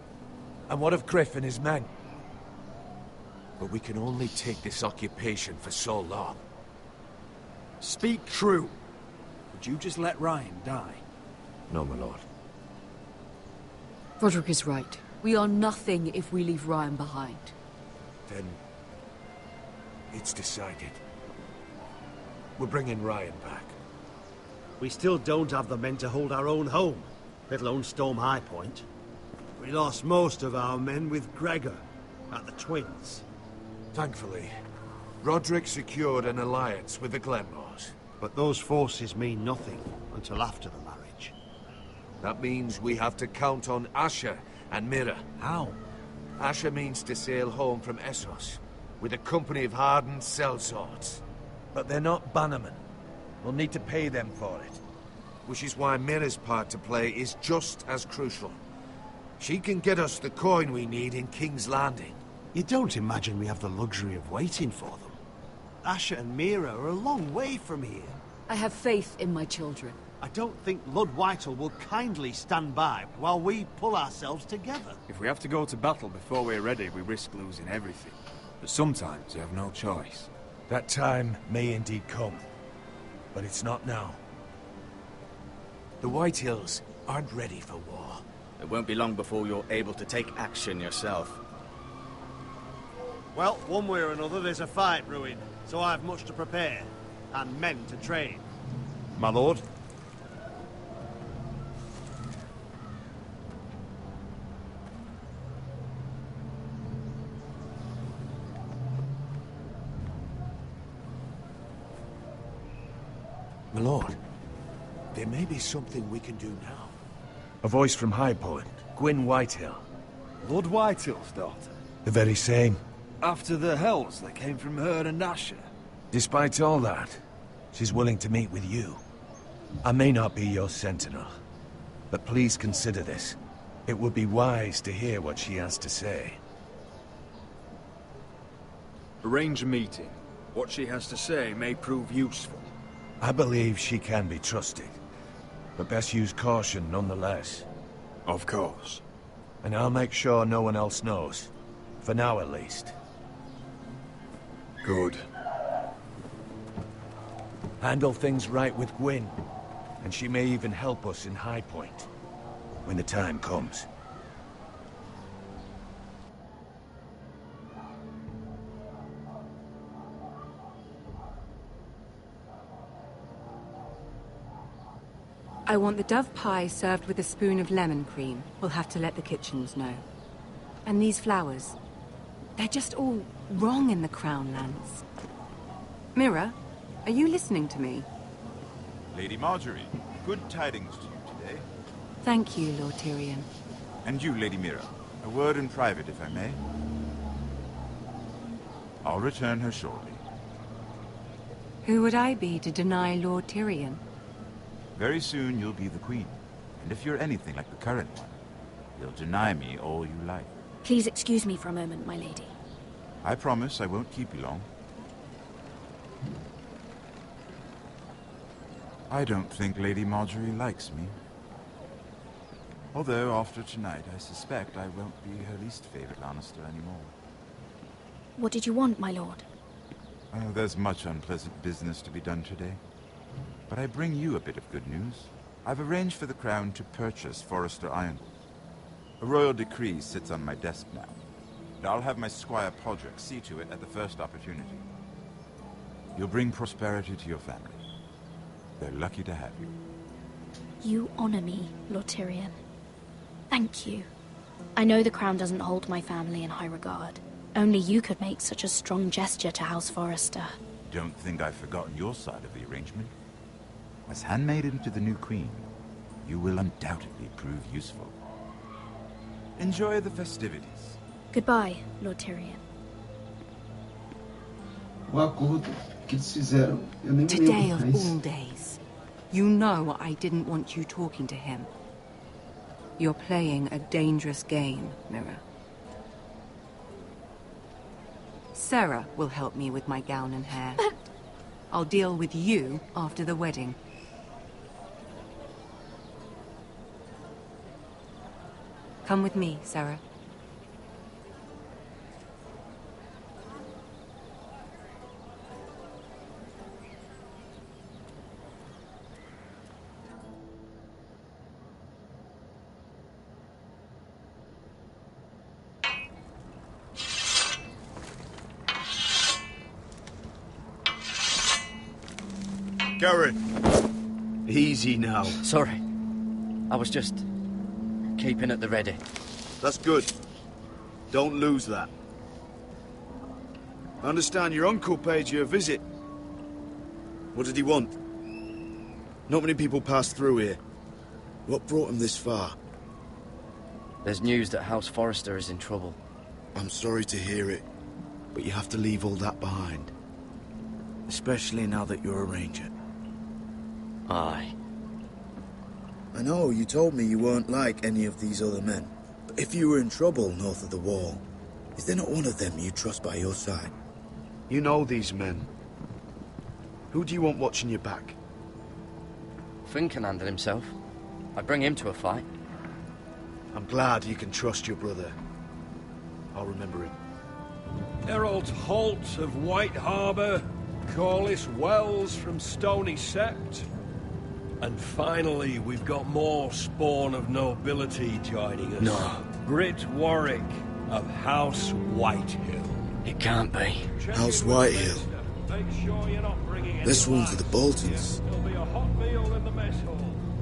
And what of Griff and his men? But we can only take this occupation for so long. Speak true. Would you just let Ryan die? No, my lord. Roderick is right. We are nothing if we leave Ryan behind. Then it's decided. We're bringing Ryan back. We still don't have the men to hold our own home, let alone storm High Point. We lost most of our men with Gregor at the Twins. Thankfully, Roderick secured an alliance with the Glenmores. But those forces mean nothing until after the marriage. That means we have to count on Asher and Mira. How? Asher means to sail home from Essos with a company of hardened sellswords. But they're not bannermen. We'll need to pay them for it. Which is why Mira's part to play is just as crucial. She can get us the coin we need in King's Landing. You don't imagine we have the luxury of waiting for them? Asher and Mira are a long way from here. I have faith in my children. I don't think Lord Whitehill will kindly stand by while we pull ourselves together. If we have to go to battle before we're ready, we risk losing everything. But sometimes you have no choice. That time may indeed come, but it's not now. The Whitehills aren't ready for war. It won't be long before you're able to take action yourself. Well, one way or another, there's a fight brewing, so I have much to prepare, and men to train. My lord? My lord, there may be something we can do now. A voice from High Point, Gwyn Whitehill. Lord Whitehill's daughter? The very same. After the hells that came from her and Asher? Despite all that, she's willing to meet with you. I may not be your sentinel, but please consider this. It would be wise to hear what she has to say. Arrange a meeting. What she has to say may prove useful. I believe she can be trusted, but best use caution nonetheless. Of course. And I'll make sure no one else knows. For now, at least. Good. Handle things right with Gwyn, and she may even help us in High Point, when the time comes. I want the dove pie served with a spoon of lemon cream. We'll have to let the kitchens know. And these flowers. They're just all wrong in the Crown lands. Mira, are you listening to me? Lady Marjorie, good tidings to you today. Thank you, Lord Tyrion. And you, Lady Mira. A word in private, if I may. I'll return her shortly. Who would I be to deny Lord Tyrion? Very soon you'll be the queen. And if you're anything like the current one, you'll deny me all you like. Please excuse me for a moment, my lady. I promise I won't keep you long. I don't think Lady Marjorie likes me. Although, after tonight, I suspect I won't be her least favorite Lannister anymore. What did you want, my lord? Oh, there's much unpleasant business to be done today. But I bring you a bit of good news. I've arranged for the Crown to purchase Forrester Ironwood. A royal decree sits on my desk now. And I'll have my squire Podrick see to it at the first opportunity. You'll bring prosperity to your family. They're lucky to have you. You honor me, Lord Tyrion. Thank you. I know the Crown doesn't hold my family in high regard. Only you could make such a strong gesture to House Forrester. Don't think I've forgotten your side of the arrangement. As handmaiden to the new queen, you will undoubtedly prove useful. Enjoy the festivities. Goodbye, Lord Tyrion. O acordo que eles fizeram, eu nem Today lembro, of mas all days. You know I didn't want you talking to him. You're playing a dangerous game, Mira. Sarah will help me with my gown and hair. But... I'll deal with you after the wedding. Come with me, Sarah. Garrett! Easy now. Sorry. I was just keeping at the ready. That's good. Don't lose that. I understand your uncle paid you a visit. What did he want? Not many people pass through here. What brought him this far? There's news that House Forrester is in trouble. I'm sorry to hear it, but you have to leave all that behind. Especially now that you're a ranger. Aye. I know, you told me you weren't like any of these other men. But if you were in trouble north of the wall, is there not one of them you trust by your side? You know these men. Who do you want watching your back? Finn can handle himself. I bring him to a fight. I'm glad you can trust your brother. I'll remember him. Geralt Holt of White Harbour, Corliss Wells from Stony Sept. And finally, we've got more spawn of nobility joining us. No. Britt Warwick of House Whitehill. It can't be. House Whitehill. Make sure you're not bringing This one's for the Boltons. There'll be a hot meal in the mess hall.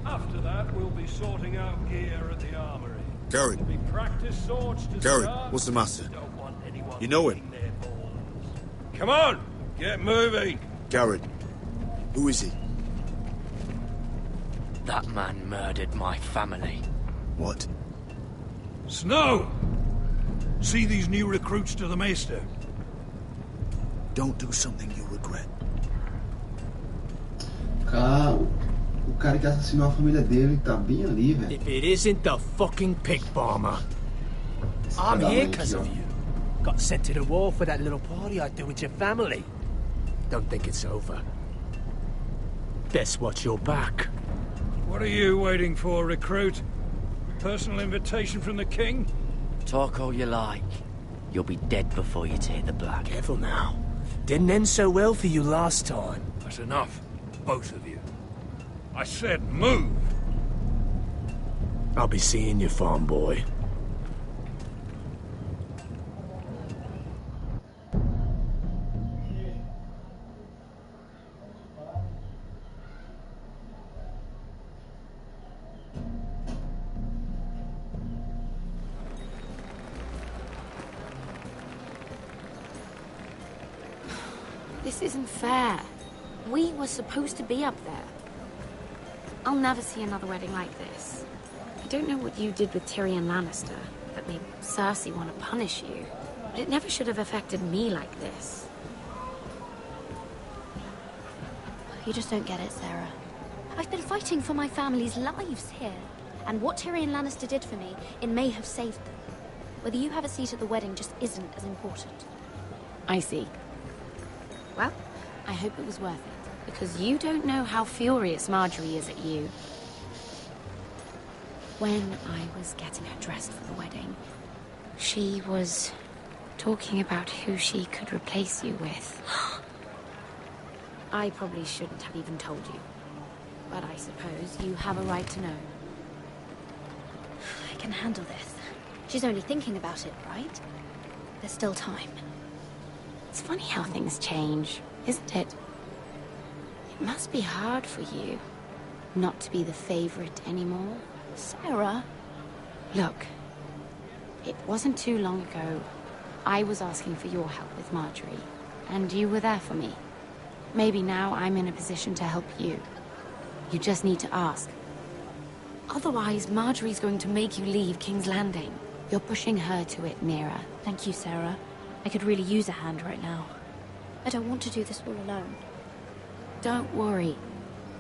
After that, we'll be sorting out gear at the armory. Garrett. There'll be practice swords to Garrett, start. what's the matter? You know him? Come on, get moving. Garrett. Who is he? That man murdered my family. What? Snow! See these new recruits to the Maester? Don't do something you'll regret. O cara que assassinou a família dele tá bem ali, velho. If it isn't the fucking pig farmer. I'm here because of you. Got sent to the war for that little party I do with your family. Don't think it's over. Best watch your back. What are you waiting for, recruit? Personal invitation from the king? Talk all you like. You'll be dead before you take the black. Careful now. Didn't end so well for you last time. That's enough, both of you. I said move! I'll be seeing you, farm boy. This isn't fair. We were supposed to be up there. I'll never see another wedding like this. I don't know what you did with Tyrion Lannister that made Cersei want to punish you, but it never should have affected me like this. You just don't get it, Sarah. I've been fighting for my family's lives here, and what Tyrion Lannister did for me, it may have saved them. Whether you have a seat at the wedding just isn't as important. I see. Well, I hope it was worth it. Because you don't know how furious Marjorie is at you. When I was getting her dressed for the wedding, she was talking about who she could replace you with. I probably shouldn't have even told you. But I suppose you have a right to know. I can handle this. She's only thinking about it, right? There's still time. It's funny how things change, isn't it? It must be hard for you, not to be the favorite anymore. Sarah? Look, it wasn't too long ago. I was asking for your help with Marjorie, and you were there for me. Maybe now I'm in a position to help you. You just need to ask. Otherwise, Marjorie's going to make you leave King's Landing. You're pushing her to it, Mira. Thank you, Sarah. I could really use a hand right now. I don't want to do this all alone. Don't worry.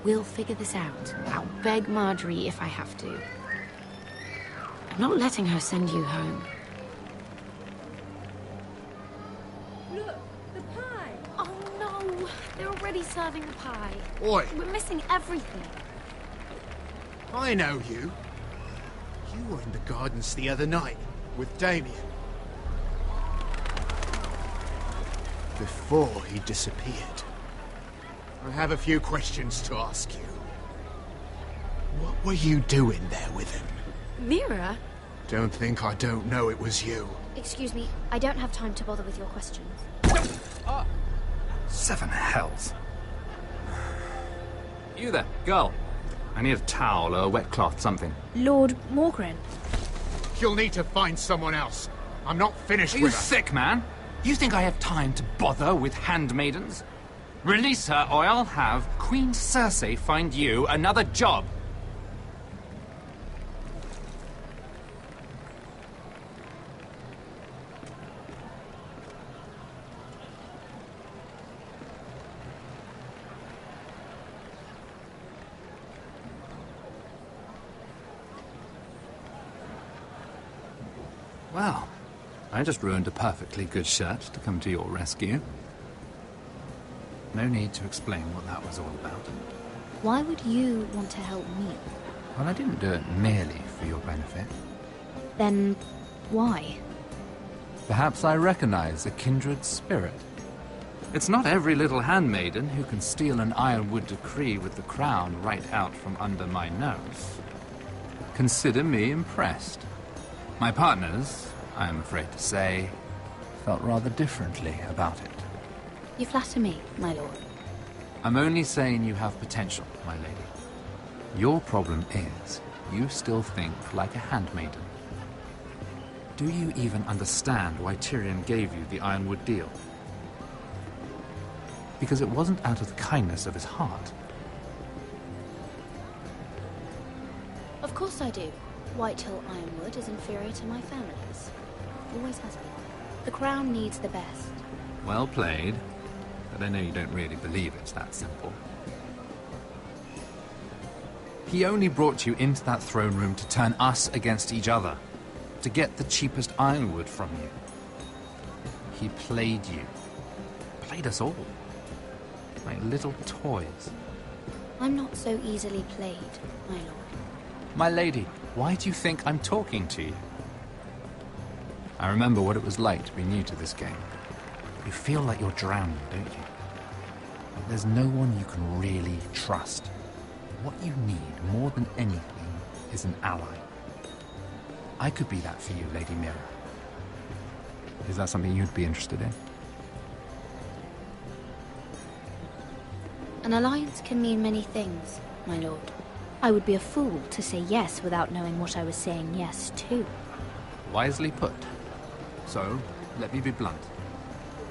We'll figure this out. I'll beg Marjorie if I have to. I'm not letting her send you home. Look, the pie! Oh no! They're already serving the pie. Oi! We're missing everything. I know you. You were in the gardens the other night with Damien. Before he disappeared. I have a few questions to ask you. What were you doing there with him? Mira? Don't think I don't know it was you. Excuse me, I don't have time to bother with your questions. Seven hells. You there, girl. I need a towel or a wet cloth, something. Lord Morgren. You'll need to find someone else. I'm not finished Are you with her. sick, man? You think I have time to bother with handmaidens? Release her, or I'll have Queen Cersei find you another job. Well, I just ruined a perfectly good shirt to come to your rescue. No need to explain what that was all about. Why would you want to help me? Well, I didn't do it merely for your benefit. Then, why? Perhaps I recognize a kindred spirit. It's not every little handmaiden who can steal an ironwood decree with the crown right out from under my nose. Consider me impressed. My partners, I am afraid to say, felt rather differently about it. You flatter me, my lord. I'm only saying you have potential, my lady. Your problem is, you still think like a handmaiden. Do you even understand why Tyrion gave you the Ironwood deal? Because it wasn't out of the kindness of his heart. Of course I do. Whitehill Ironwood is inferior to my family's. Always has been. The crown needs the best. Well played. But I know you don't really believe it's that simple. He only brought you into that throne room to turn us against each other. To get the cheapest ironwood from you. He played you. Played us all. Like little toys. I'm not so easily played, my lord. My lady, why do you think I'm talking to you? I remember what it was like to be new to this game. You feel like you're drowning, don't you? Like there's no one you can really trust. What you need, more than anything, is an ally. I could be that for you, Lady Mira. Is that something you'd be interested in? An alliance can mean many things, my lord. I would be a fool to say yes without knowing what I was saying yes to. Wisely put. So, let me be blunt.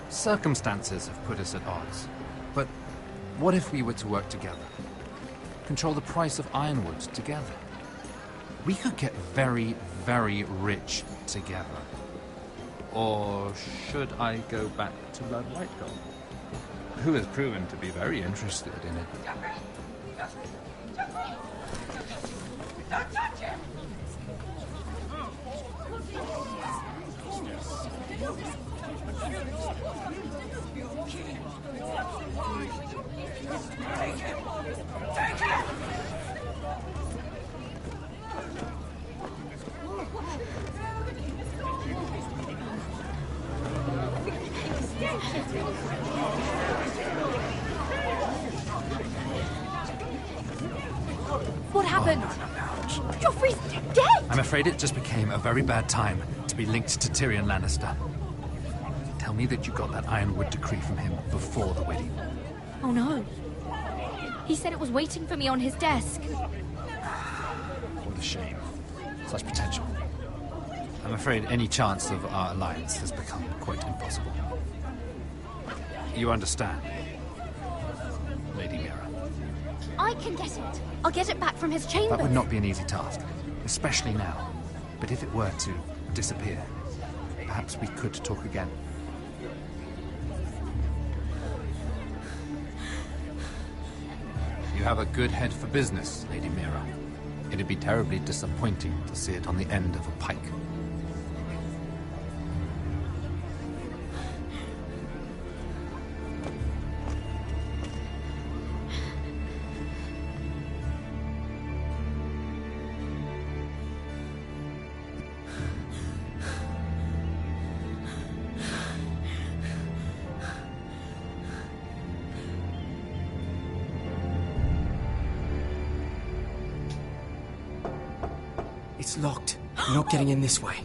Circumstances have put us at odds. But what if we were to work together? Control the price of ironwood together? We could get very, very rich together. Or should I go back to Lord Whitehill, who has proven to be very interested in it? Don't touch him! Take him! Take him! What happened? Joffrey's dead! I'm afraid it just became a very bad time to be linked to Tyrion Lannister. Tell me that you got that Ironwood decree from him before the wedding. Oh no. He said it was waiting for me on his desk. What a shame. Such potential. I'm afraid any chance of our alliance has become quite impossible. You understand, Lady Mira? I can get it. I'll get it back from his chamber. That would not be an easy task, especially now. But if it were to disappear, perhaps we could talk again. You have a good head for business, Lady Mira. It'd be terribly disappointing to see it on the end of a pike. It's locked. You're not getting in this way.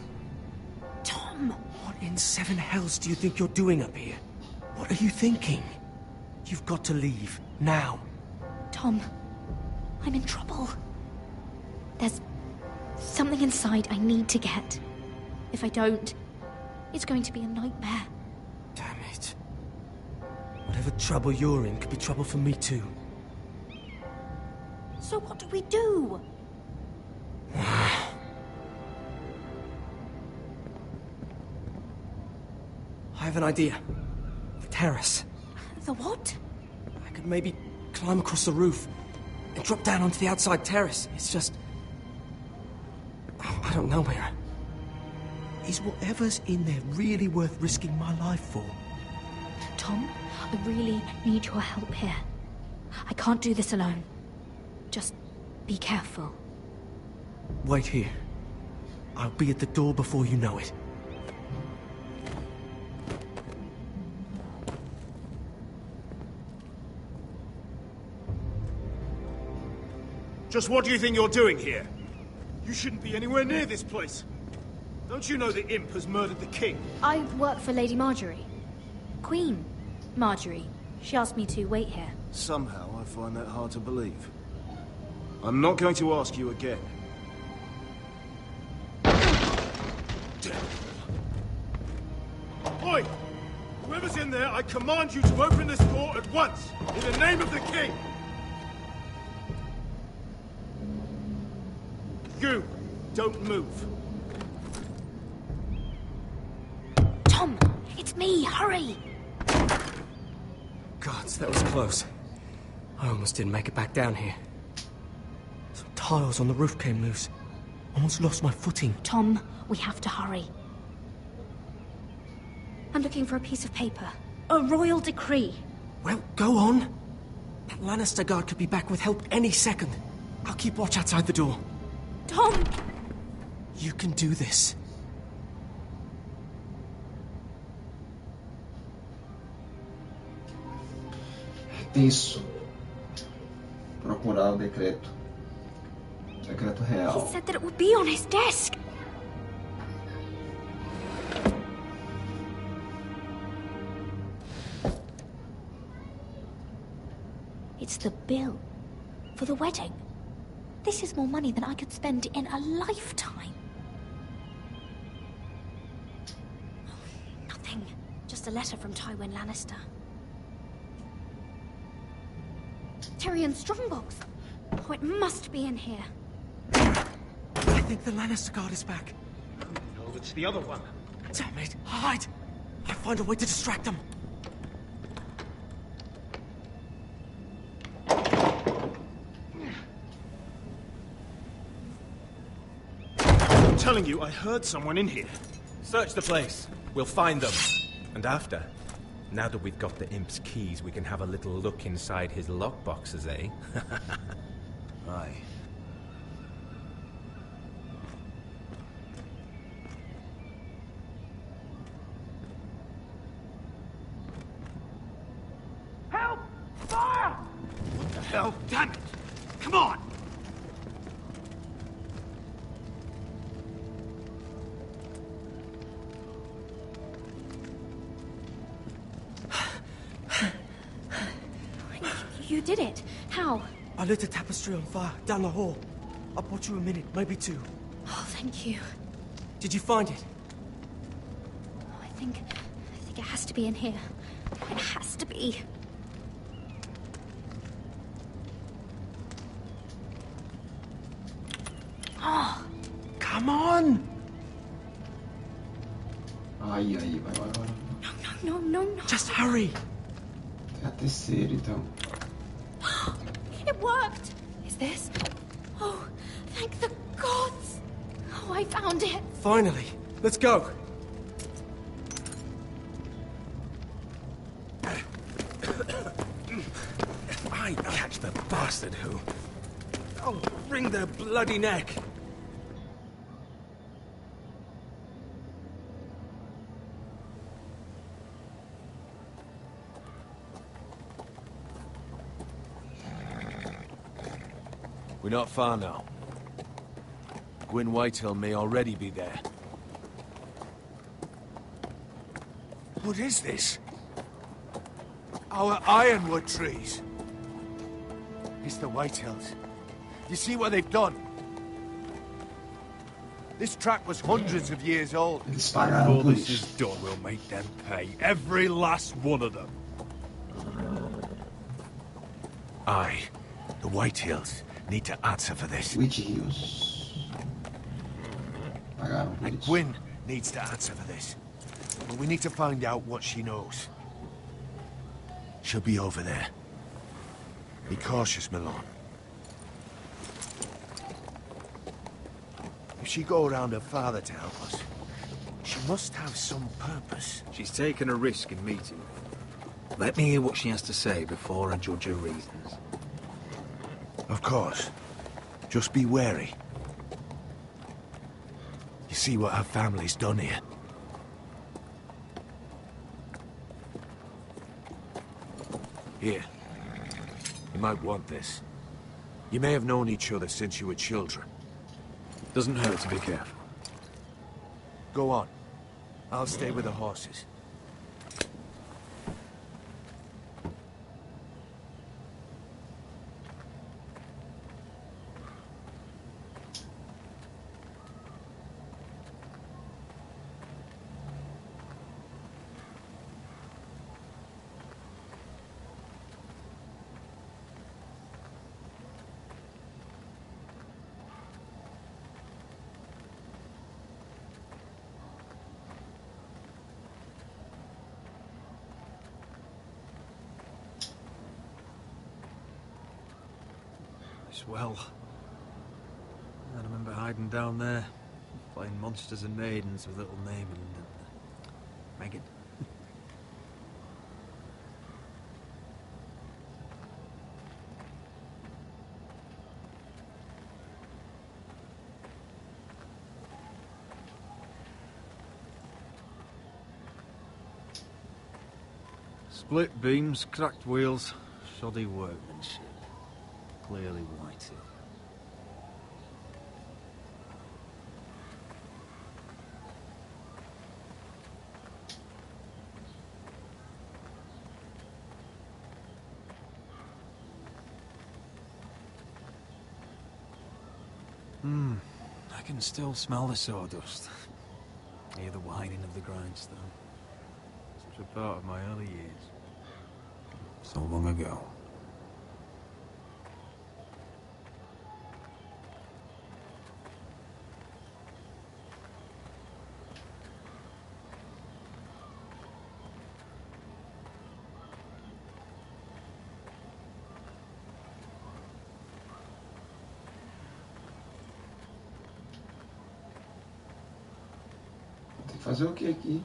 Tom! What in seven hells do you think you're doing up here? What are you thinking? You've got to leave. Now. Tom, I'm in trouble. There's something inside I need to get. If I don't, it's going to be a nightmare. Damn it. Whatever trouble you're in could be trouble for me too. So what do we do? I have an idea. The terrace. The what? I could maybe climb across the roof and drop down onto the outside terrace. It's just... I don't know, Mira. Is whatever's in there really worth risking my life for? Tom, I really need your help here. I can't do this alone. Just be careful. Wait here. I'll be at the door before you know it. Just what do you think you're doing here? You shouldn't be anywhere near this place. Don't you know the imp has murdered the king? I work for Lady Marjorie. Queen Marjorie. She asked me to wait here. Somehow I find that hard to believe. I'm not going to ask you again. Oi! Whoever's in there, I command you to open this door at once, in the name of the king! You, don't move. Tom, it's me, hurry! Gods, that was close. I almost didn't make it back down here. Some tiles on the roof came loose. Almost lost my footing. Tom, we have to hurry. I'm looking for a piece of paper. A royal decree. Well, go on. That Lannister guard could be back with help any second. I'll keep watch outside the door. Tom! You can do this. Tenso. Procurar o decreto. Decreto real. He said that it would be on his desk. It's the bill for the wedding. This is more money than I could spend in a lifetime. Nothing. Just a letter from Tywin Lannister. Tyrion Strongbox. Oh, it must be in here. I think the Lannister guard is back. No, it's the other one. Damn it! Hide! I'll find a way to distract them. I'm telling you, I heard someone in here. Search the place. We'll find them. And after, now that we've got the imp's keys, we can have a little look inside his lockboxes, eh? Aye. Help! Fire! What the hell? Damn it! Come on! You did it. How? I lit a tapestry on fire down the hall. I bought you a minute, maybe two. Oh, thank you. Did you find it? I think it has to be in here. It has to be. Oh. Come on! Ai, vai. No. Just hurry! É a terceira, então. It worked! Is this? Oh, thank the gods! Oh, I found it! Finally! Let's go! I catch the bastard who... I'll wring their bloody neck! We're not far now. Gwyn Whitehill may already be there. What is this? Our ironwood trees. It's the Whitehills. You see what they've done? This track was hundreds of years old. Before this is done, we'll make them pay. Every last one of them. Aye. The Whitehills need to answer for this. And Gwyn needs to answer for this. But we need to find out what she knows. She'll be over there. Be cautious, Malone. If she go around her father to help us, she must have some purpose. She's taken a risk in meeting me. Let me hear what she has to say before I judge her reasons. Of course. Just be wary. You see what her family's done here. Here. You might want this. You may have known each other since you were children. Doesn't hurt to be careful. Go on. I'll stay with the horses. Well, I remember hiding down there, playing monsters and maidens with little Naaman and Megan. Split beams, cracked wheels, shoddy workmanship. Clearly Whitehill. I can still smell the sawdust. Hear the whining of the grindstone. Such a part of my early years. So long ago. Fazer o que aqui?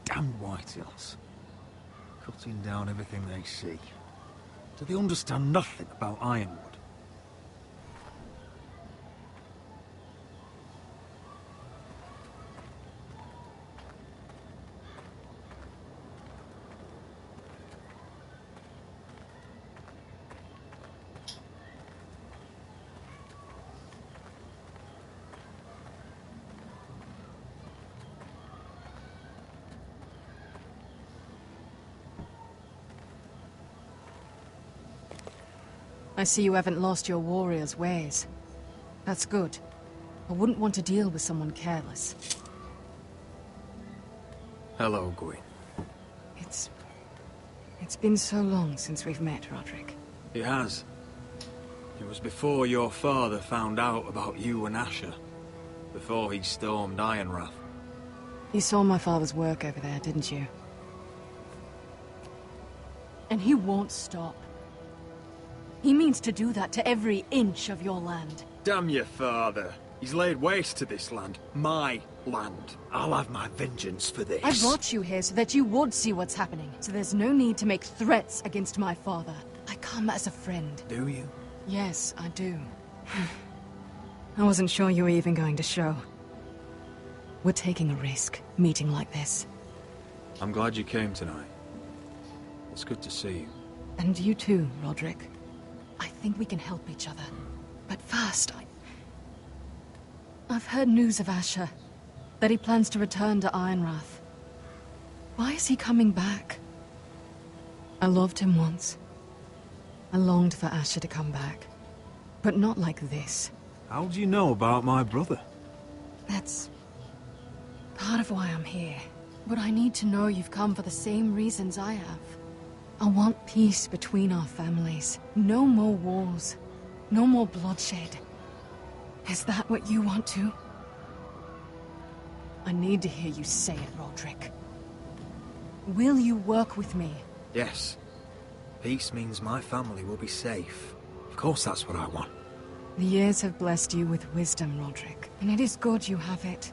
Damned Whitehills. Cutting down everything they see. Do they understand nothing about ironwood? I see you haven't lost your warrior's ways. That's good. I wouldn't want to deal with someone careless. Hello, Gwyn. It's been so long since we've met, Roderick. It has. It was before your father found out about you and Asher. Before he stormed Ironrath. You saw my father's work over there, didn't you? And he won't stop. He means to do that to every inch of your land. Damn your father. He's laid waste to this land. My land. I'll have my vengeance for this. I brought you here so that you would see what's happening. So there's no need to make threats against my father. I come as a friend. Do you? Yes, I do. I wasn't sure you were even going to show. We're taking a risk, meeting like this. I'm glad you came tonight. It's good to see you. And you too, Roderick. I think we can help each other. But first, I've heard news of Asher. That he plans to return to Ironrath. Why is he coming back? I loved him once. I longed for Asher to come back. But not like this. How do you know about my brother? That's part of why I'm here. But I need to know you've come for the same reasons I have. I want peace between our families. No more wars. No more bloodshed. Is that what you want too? I need to hear you say it, Roderick. Will you work with me? Yes. Peace means my family will be safe. Of course that's what I want. The years have blessed you with wisdom, Roderick. And it is good you have it.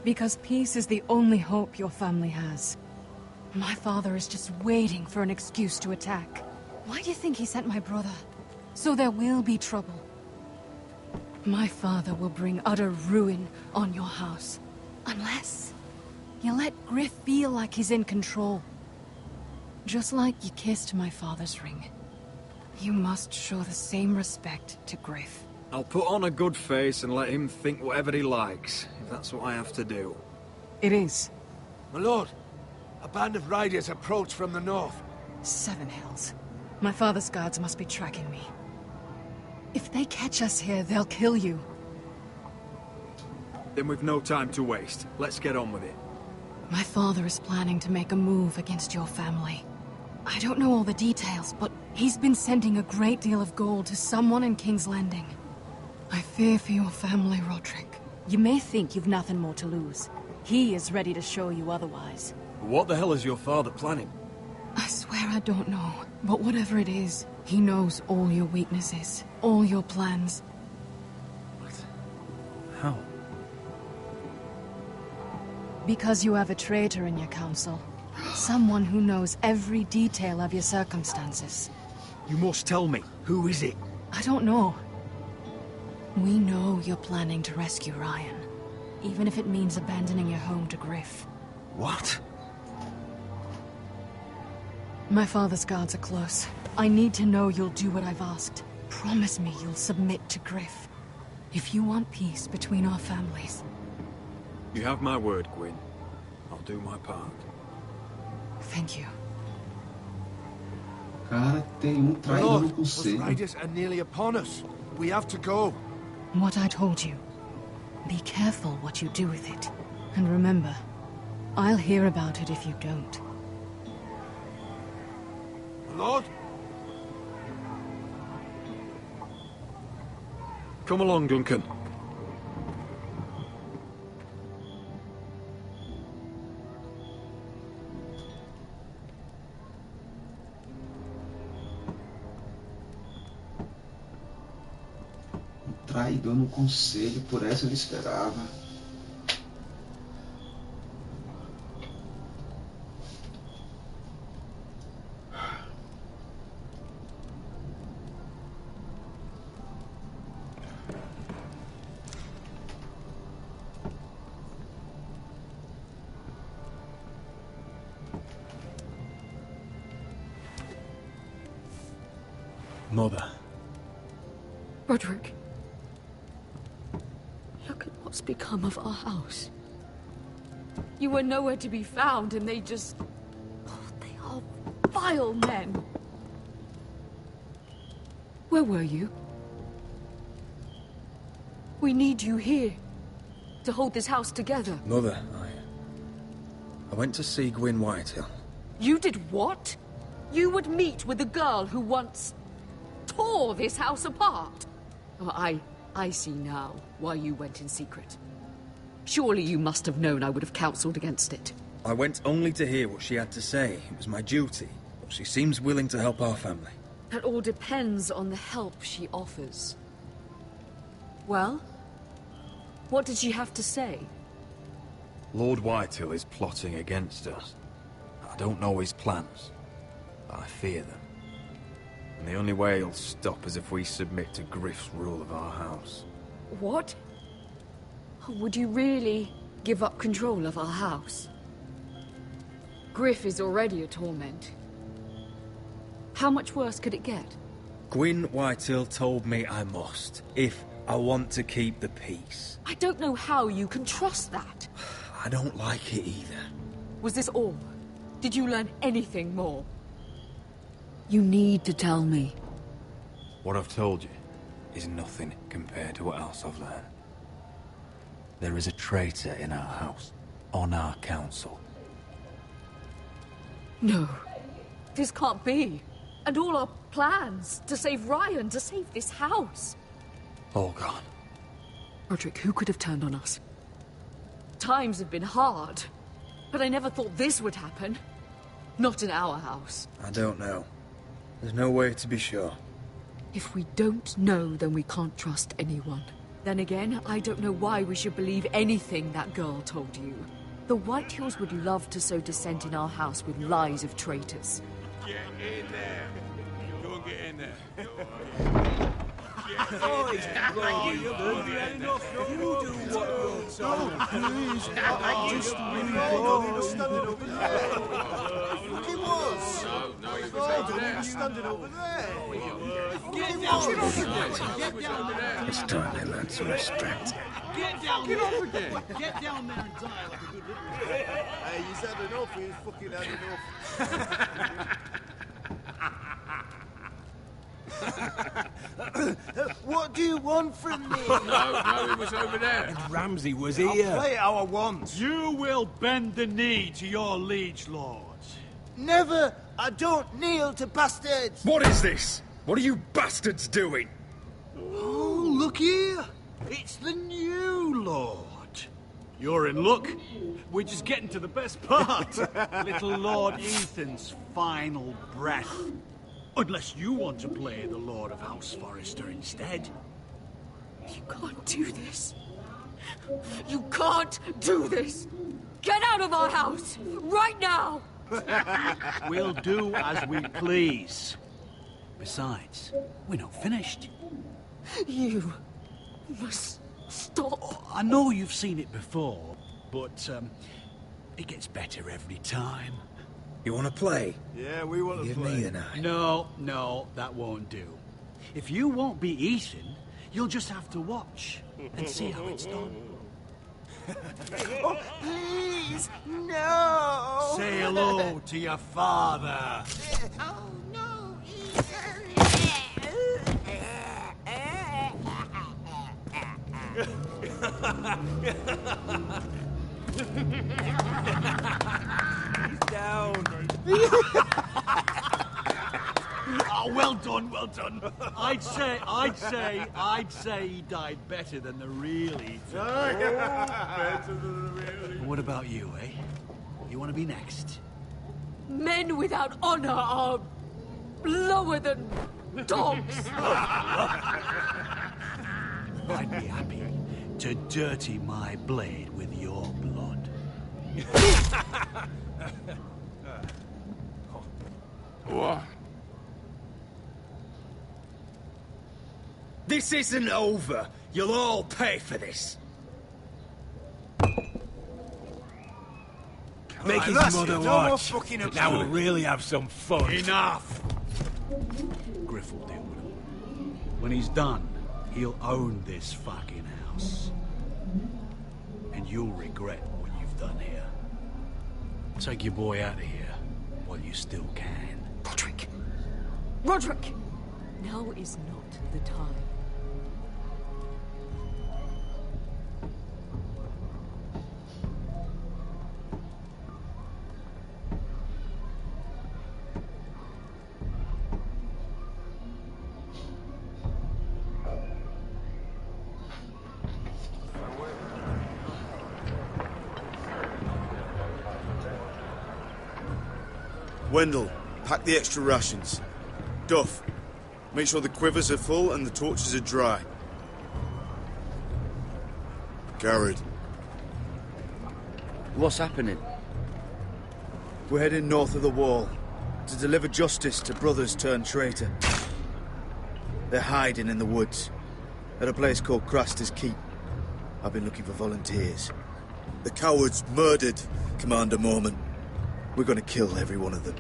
Because peace is the only hope your family has. My father is just waiting for an excuse to attack. Why do you think he sent my brother? So there will be trouble. My father will bring utter ruin on your house. Unless you let Griff feel like he's in control. Just like you kissed my father's ring. You must show the same respect to Griff. I'll put on a good face and let him think whatever he likes, if that's what I have to do. It is. My lord, a band of riders approach from the north. 7 Hills. My father's guards must be tracking me. If they catch us here, they'll kill you. Then we've no time to waste. Let's get on with it. My father is planning to make a move against your family. I don't know all the details, but he's been sending a great deal of gold to someone in King's Landing. I fear for your family, Roderick. You may think you've nothing more to lose. He is ready to show you otherwise. What the hell is your father planning? I swear I don't know, but whatever it is, he knows all your weaknesses, all your plans. How? Because you have a traitor in your council. Someone who knows every detail of your circumstances. You must tell me. Who is it? I don't know. We know you're planning to rescue Ryan. Even if it means abandoning your home to Griff. What? My father's guards are close. I need to know you'll do what I've asked. Promise me you'll submit to Griff. If you want peace between our families. You have my word, Gwyn. I'll do my part. Thank you. Cara, tem traidor no Those conselho. riders are nearly upon us. We have to go. What I told you. Be careful what you do with it. And remember, I'll hear about it if you don't. Lord? Come along, Duncan. Traidor no conselho, por essa eu não esperava. Mother. Roderick. Look at what's become of our house. You were nowhere to be found, and they just... Oh, they are vile men. Where were you? We need you here. To hold this house together. Mother, I went to see Gwyn Whitehill. You did what? You would meet with the girl who once... tore this house apart. Oh, I see now why you went in secret. Surely you must have known I would have counseled against it. I went only to hear what she had to say. It was my duty. But she seems willing to help our family. That all depends on the help she offers. Well, what did she have to say? Lord Whitehill is plotting against us. I don't know his plans, but I fear them. And the only way he'll stop is if we submit to Griff's rule of our house. What? Would you really give up control of our house? Griff is already a torment. How much worse could it get? Gwyn Whitehill told me I must, if I want to keep the peace. I don't know how you can trust that. I don't like it either. Was this all? Did you learn anything more? You need to tell me. What I've told you is nothing compared to what else I've learned. There is a traitor in our house, on our council. No, this can't be. And all our plans to save Ryan, to save this house. All gone. Roderick, who could have turned on us? Times have been hard, but I never thought this would happen. Not in our house. I don't know. There's no way to be sure. If we don't know, then we can't trust anyone. Then again, I don't know why we should believe anything that girl told you. The Whitehills would love to sow dissent in our house with lies of traitors. Get in there. Go and get in there. Oh, it's right. You do what you're told. Please, I just really standing over there. He was. No, he was standing over there. Get down there. It's time they learn some respect. Get down there. Get down there and die like a good little. Hey, he's had enough. He's fucking had enough. What do you want from me? No, he was over there. And Ramsay was I'll here. play how I want. You will bend the knee to your liege lord. Never. I don't kneel to bastards. What is this? What are you bastards doing? Oh, look here. It's the new lord. You're in luck. We're just getting to the best part. Little Lord Ethan's final breath. Unless you want to play the Lord of House Forrester instead. You can't do this. You can't do this. Get out of our house, right now. We'll do as we please. Besides, we're not finished. You must stop. Oh, I know you've seen it before, but it gets better every time. You want to play? Yeah, we want to Give play. me the knife. No, that won't do. If you won't be Ethan, you'll just have to watch and see how it's done. Oh, please, no! Say hello to your father. Oh, no, He's down. Oh, well done, well done. I'd say he died better than the real Ethan. Better than the real. What about you, eh? You want to be next? Men without honor are lower than dogs. I'd be happy to dirty my blade with your blood. What? This isn't over. You'll all pay for this. Make his mother watch. Now we'll really have some fun. Enough! Griff will deal with him. When he's done, he'll own this fucking house. And you'll regret what you've done here. Take your boy out of here while you still can. Roderick! Roderick! Now is not the time. Wendell, pack the extra rations. Duff, make sure the quivers are full and the torches are dry. Garrett. What's happening? We're heading north of the wall to deliver justice to brothers turned traitor. They're hiding in the woods at a place called Craster's Keep. I've been looking for volunteers. The cowards murdered Commander Mormon. We're going to kill every one of them.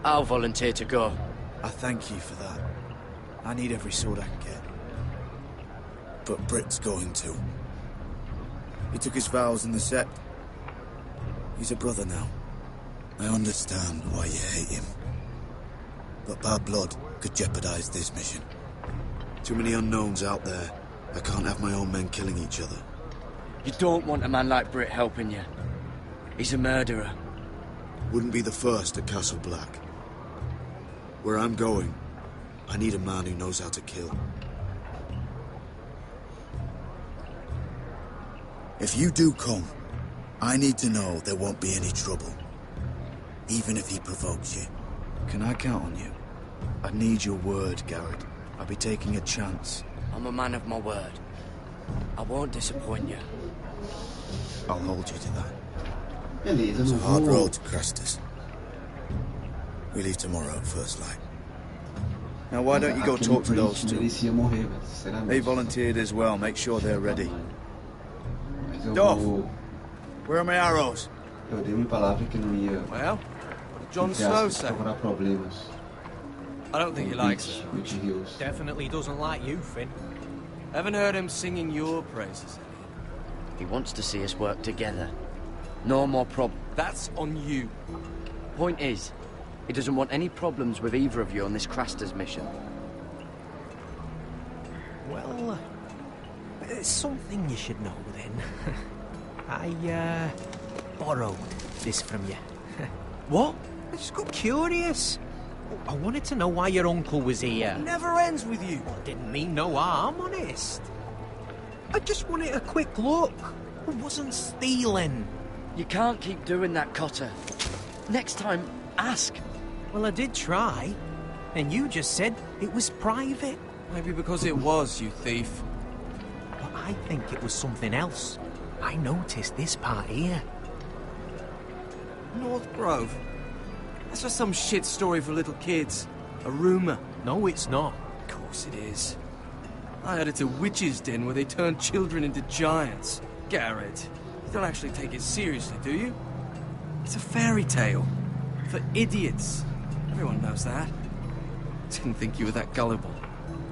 I'll volunteer to go. I thank you for that. I need every sword I can get. But Britt's going to. He took his vows in the Sept. He's a brother now. I understand why you hate him. But bad blood could jeopardize this mission. Too many unknowns out there. I can't have my own men killing each other. You don't want a man like Britt helping you. He's a murderer. Wouldn't be the first at Castle Black. Where I'm going, I need a man who knows how to kill. If you do come, I need to know there won't be any trouble. Even if he provokes you. Can I count on you? I need your word, Garrett. I'll be taking a chance. I'm a man of my word. I won't disappoint you. I'll hold you to that. Beleza, It's a não hard vou... road to Crestus. We leave tomorrow at first light. Now why don't you go Aquele talk to Prince those two? merecia morrer, velho, sinceramente. They volunteered as well. Make sure they're ready. Mas eu Duff, vou... where are my arrows? Eu dei minha palavra que não ia... Well, what did Jon entre Snow aspas, say? procurar problemas. I don't think he likes it. Witch Hills. Definitely doesn't like you, Finn. Haven't heard him singing your praises. He wants to see us work together. No more problems. That's on you. Point is, he doesn't want any problems with either of you on this Craster's mission. Well, it's something you should know then. I, borrowed this from you. What? I just got curious. I wanted to know why your uncle was here. Never ends with you. Didn't mean no harm, honest. I just wanted a quick look. I wasn't stealing. You can't keep doing that, Cotter. Next time, ask. Well, I did try. And you just said it was private. Maybe because it was, you thief. But I think it was something else. I noticed this part here. North Grove? That's just some shit story for little kids. A rumour. No, it's not. Of course it is. I heard it's a witch's den where they turn children into giants. Garrett, you don't actually take it seriously, do you? It's a fairy tale. For idiots. Everyone knows that. Didn't think you were that gullible.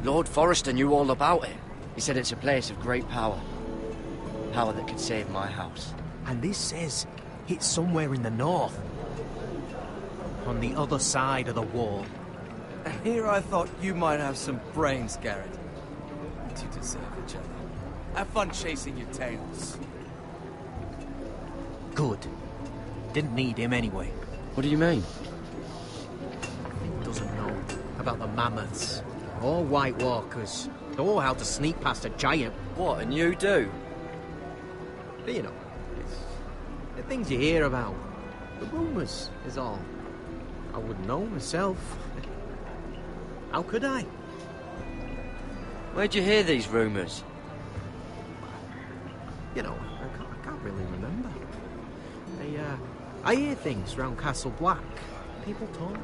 Lord Forrester knew all about it. He said it's a place of great power. Power that could save my house. And this says it's somewhere in the north. On the other side of the wall. And here I thought you might have some brains, Garrett. You two deserve each other. Have fun chasing your tails. Good. Didn't need him anyway. What do you mean? He doesn't know about the mammoths, or White Walkers, or how to sneak past a giant. What, and you do? You know, it's the things you hear about. The rumours is all. I wouldn't know myself. How could I? Where'd you hear these rumours? You know, I can't really remember. I hear things round Castle Black. People talk.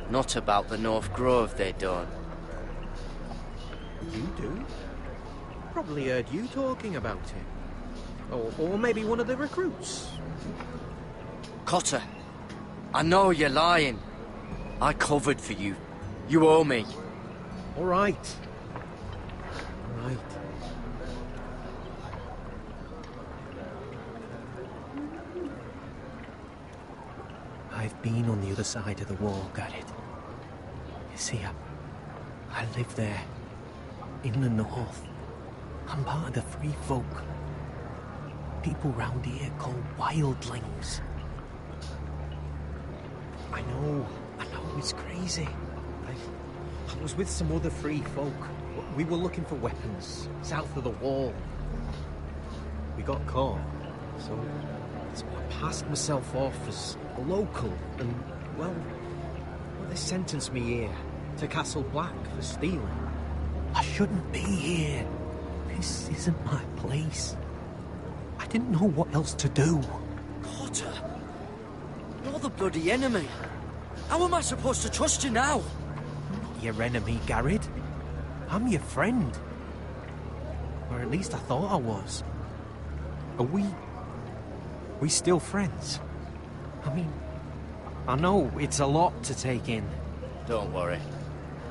Not about the North Grove, they don't. You do? Probably heard you talking about it. Or maybe one of the recruits. Cotter, I know you're lying. I covered for you. You owe me. All right. All right. I've been on the other side of the wall, Garrett. You see, I live there, in the north. I'm part of the free folk. People round here called wildlings. I know, it's crazy. I was with some other free folk. We were looking for weapons, south of the wall. We got caught, So I passed myself off as a local, and, well, they sentenced me here to Castle Black for stealing. I shouldn't be here. This isn't my place. I didn't know what else to do. Potter, you're the bloody enemy. How am I supposed to trust you now? I'm not your enemy, Garrett. I'm your friend. Or at least I thought I was. Are we still friends? I mean, I know it's a lot to take in. Don't worry.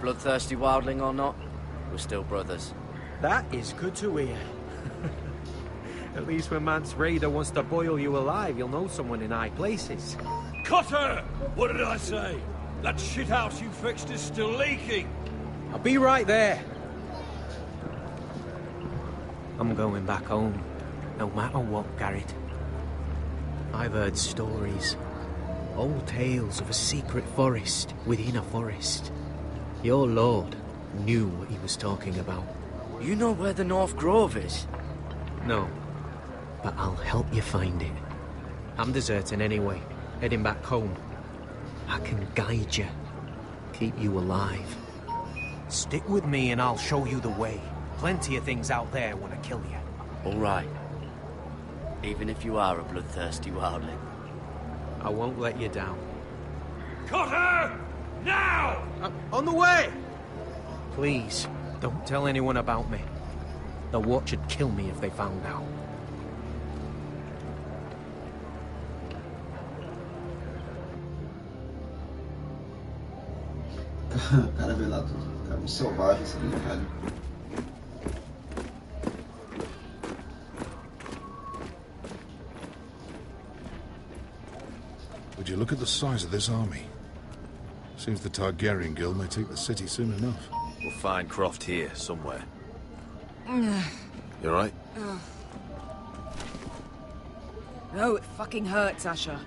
Bloodthirsty wildling or not, we're still brothers. That is good to hear. At least when Mance Raider wants to boil you alive, you'll know someone in high places. Cutter! What did I say? That shithouse you fixed is still leaking. I'll be right there. I'm going back home, no matter what, Garrett. I've heard stories. Old tales of a secret forest within a forest. Your lord knew what he was talking about. You know where the North Grove is? No, but I'll help you find it. I'm deserting anyway, heading back home. I can guide you, keep you alive. Stick with me and I'll show you the way. Plenty of things out there want to kill you. All right. Even if you are a bloodthirsty wildling. I won't let you down. Cutter! Now! On the way! Please, don't tell anyone about me. The Watch would kill me if they found out. O cara vê lá tudo. O cara é um selvagem, esse velho. Would you look at the size of this army? Seems the Targaryen Guild may take the city soon enough. We'll find Croft here, somewhere. You alright? No, it fucking hurts, Asher.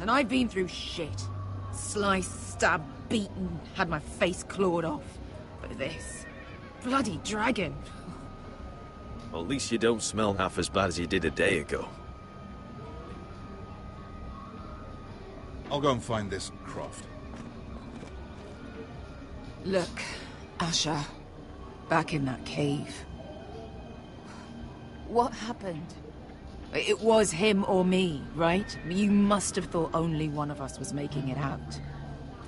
And I've been through shit. Sliced, stabbed, beaten, had my face clawed off. But this... bloody dragon. Well, at least you don't smell half as bad as you did a day ago. I'll go and find this Croft. Look, Asher. Back in that cave. What happened? It was him or me, right? You must have thought only one of us was making it out.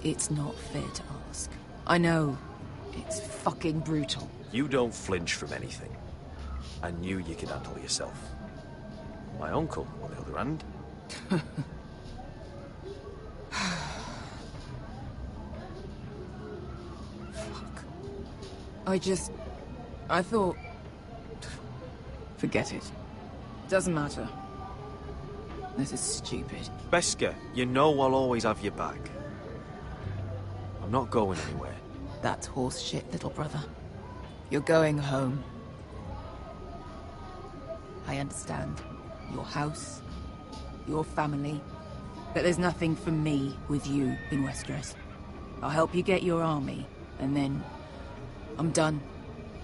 It's not fair to ask. I know. It's fucking brutal. You don't flinch from anything. I knew you could handle yourself. My uncle, on the other hand... Fuck. I thought... Forget it. Doesn't matter. This is stupid. Beskha, you know I'll always have your back. I'm not going anywhere. That's horse shit, little brother. You're going home. I understand. Your house, your family. But there's nothing for me with you in Westeros. I'll help you get your army, and then... I'm done.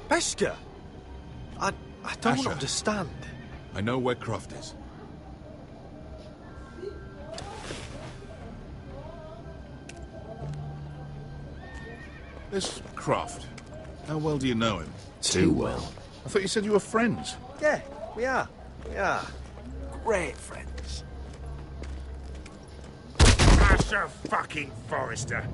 Beskha! I don't Asher. understand. I know where Croft is. This Croft, how well do you know him? Too well. I thought you said you were friends. Yeah, we are. We are. Great friends. Asher fucking Forrester.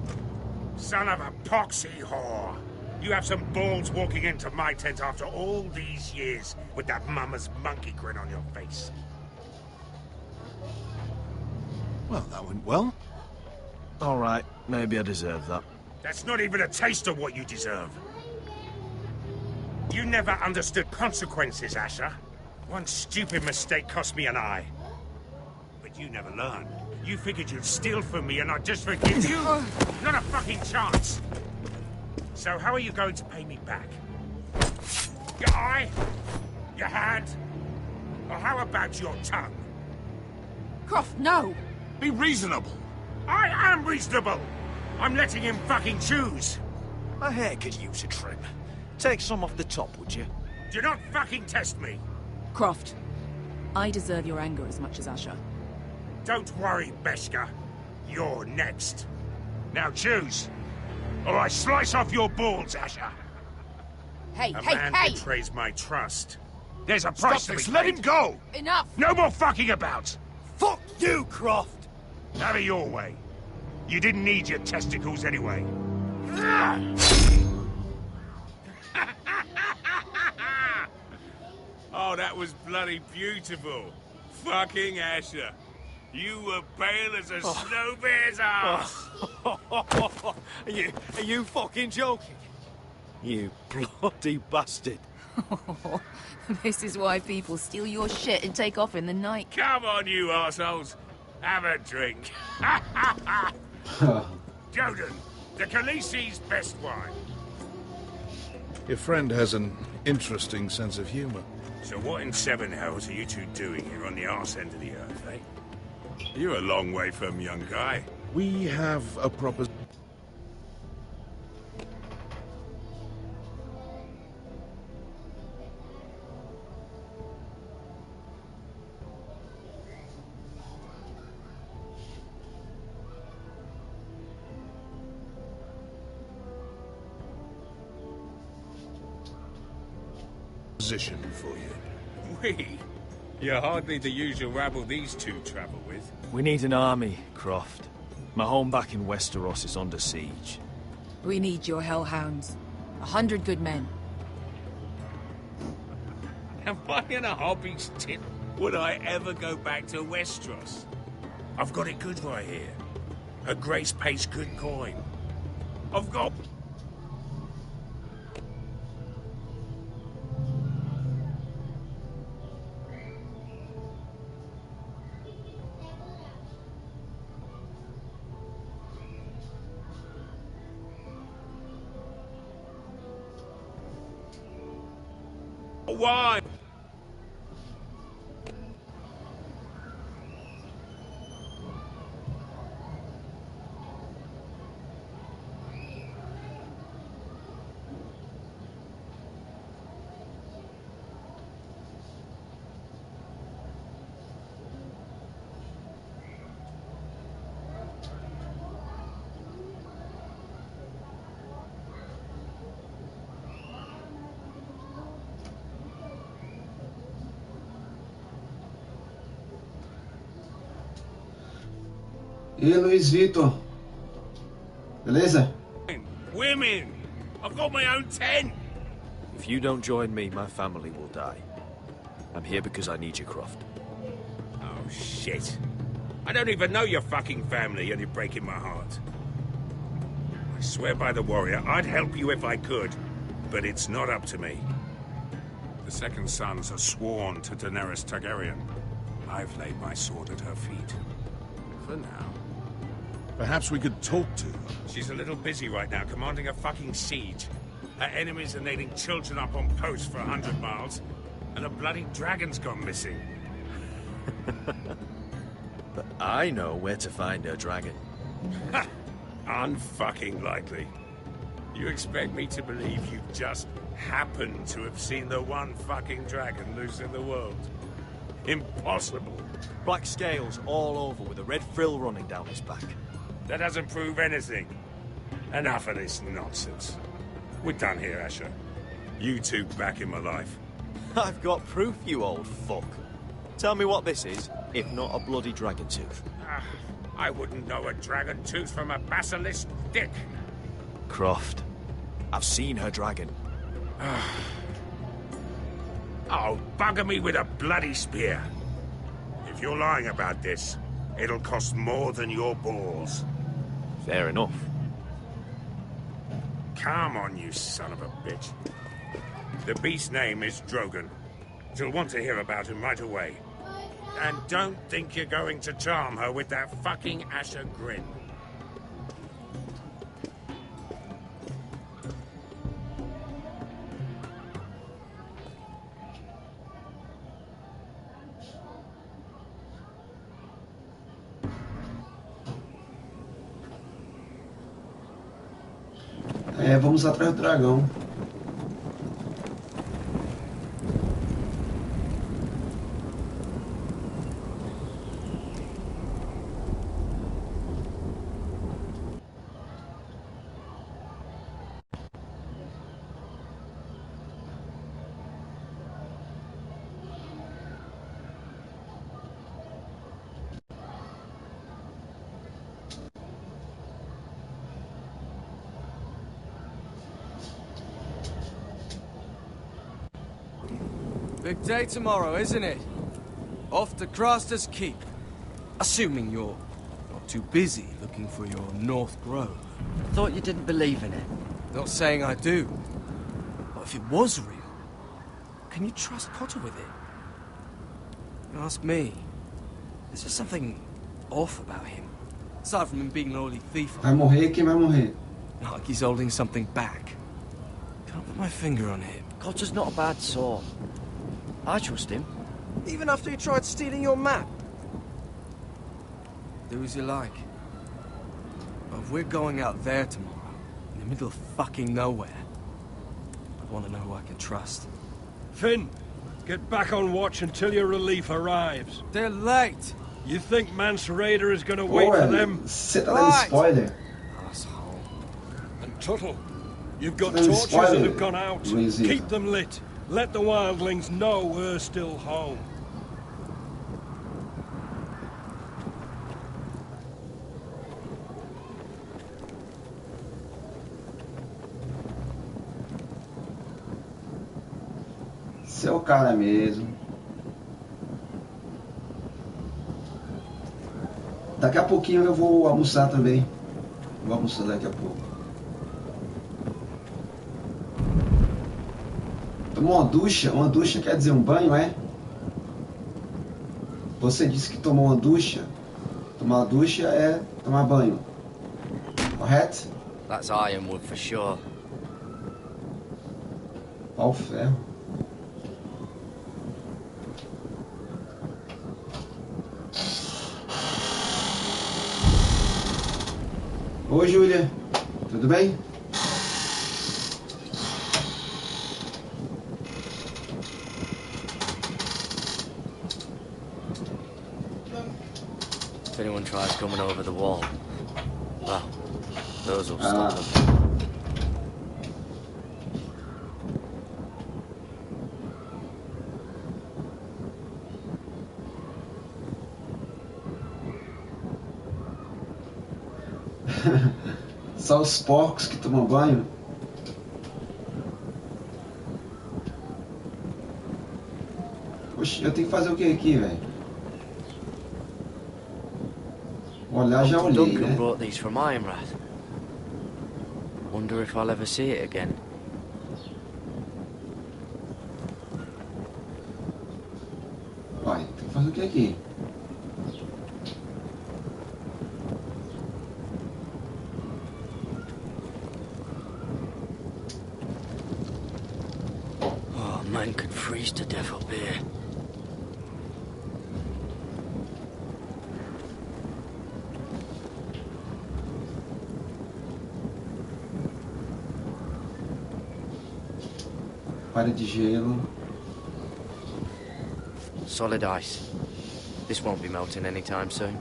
Son of a poxy whore. You have some balls walking into my tent after all these years with that mama's monkey grin on your face. Well, that went well. All right, maybe I deserve that. That's not even a taste of what you deserve. You never understood consequences, Asher. One stupid mistake cost me an eye. But you never learned. You figured you'd steal from me and I'd just forgive you? Not a fucking chance! So how are you going to pay me back? Your eye? Your hand? Or how about your tongue? Croft, no! Be reasonable. I am reasonable! I'm letting him fucking choose. My hair could use a trim. Take some off the top, would you? Do not fucking test me. Croft, I deserve your anger as much as Asher. Don't worry, Beskha. You're next. Now choose, or I slice off your balls, Asher. Hey, A hey, man hey! betrays my trust. There's a price Stop to be this! Let paid. him go! Enough! No more fucking about! Fuck you, Croft! Have it your way. You didn't need your testicles anyway. Oh, that was bloody beautiful. Fucking Asher. You were pale as a snow bear's ass. Are you fucking joking? You bloody bastard. This is why people steal your shit and take off in the night. Come on, you assholes. Have a drink. Joden, the Khaleesi's best wine. Your friend has an interesting sense of humor. So what in seven hells are you two doing here on the arse end of the earth, eh? You're a long way from, young guy. We have a proposition. For you. We? You're hardly the usual rabble these two travel with. We need an army, Croft. My home back in Westeros is under siege. We need your hellhounds. 100 good men. Am I in a hobby's tip? Would I ever go back to Westeros? I've got it good right here. A Grace pays good coin. I've got... Why? E aí, Luiz Vitor? Beleza? Women! I've got my own tent! If you don't join me, my family will die. I'm here because I need you, Croft. Oh, shit. I don't even know your fucking family and you're breaking my heart. I swear by the warrior, I'd help you if I could, but it's not up to me. The second sons are sworn to Daenerys Targaryen. I've laid my sword at her feet. For now. Perhaps we could talk to her. She's a little busy right now, commanding a fucking siege. Her enemies are nailing children up on posts for 100 miles, and a bloody dragon's gone missing. But I know where to find her dragon. Ha! Unfucking likely. You expect me to believe you just happened to have seen the one fucking dragon loose in the world? Impossible. Black scales all over with a red frill running down his back. That doesn't prove anything. Enough of this nonsense. We're done here, Asher. You two back in my life. I've got proof, you old fuck. Tell me what this is, if not a bloody dragon tooth. I wouldn't know a dragon tooth from a basilisk dick. Croft, I've seen her dragon. Oh, bugger me with a bloody spear. If you're lying about this, it'll cost more than your balls. Fair enough. Come on, you son of a bitch. The beast's name is Drogon. She'll want to hear about him right away. And don't think you're going to charm her with that fucking Asher grin. Vamos atrás do dragão. Big day tomorrow, isn't it? Off to Craster's Keep. Assuming you're not too busy looking for your North Grove. I thought you didn't believe in it. Not saying I do. But if it was real, can you trust Potter with it? You ask me. There's just something off about him. Aside from him being an early thief. Vai morrer quem vai morrer. Not like he's holding something back. Can't put my finger on him. Potter's not a bad sort. I trust him. Even after he tried stealing your map? Do as you like. But if we're going out there tomorrow, in the middle of fucking nowhere, I want to know who I can trust. Finn, get back on watch until your relief arrives. They're late. You think Mance Raider is going to wait for them? Você tá dando spoiler. Asshole. And Tuttle, you've got Then torches spoil that it, have gone out. Luisito. Keep them lit. Let the wildlings know we're still home. Você é o cara mesmo. Daqui a pouquinho eu vou almoçar também. Vou almoçar daqui a pouco. Tomou uma ducha? Uma ducha quer dizer um banho, é? Você disse que tomou uma ducha. Tomar uma ducha é tomar banho. Correto? That's Ironwood for sure. Pau ferro. Oi, Júlia. Tudo bem? If anyone tries coming over the wall, well, those will stop them. Só os porcos que tomam banho. Oxe, eu tenho que fazer o que aqui, velho? Olhar já olhei, Duncan né? brought these from Ironrath. Wonder if I'll ever see it again. Vai, tem que fazer o que aqui? Oh, man could freeze to death up here. Palha de gelo. Solid ice. This won't be melting anytime soon.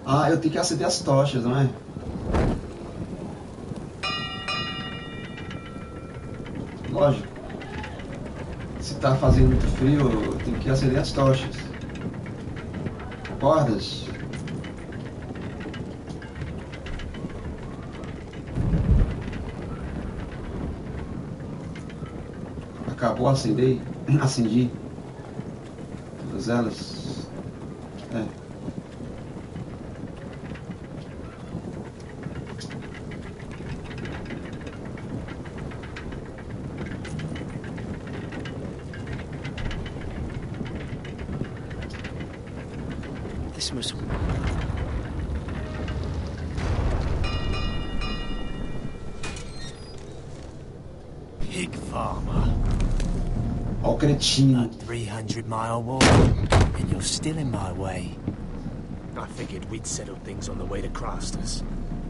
Ah, eu tenho que acender as tochas, não é? Lógico. Se tá fazendo muito frio, eu tenho que acender as tochas. Cordas. Acabou, acendi. Todas elas. É. This must... Pig farmer. Ó o cretino. A 300-mile walk, and you're still in my way. I figured we'd settle things on the way to Craster's,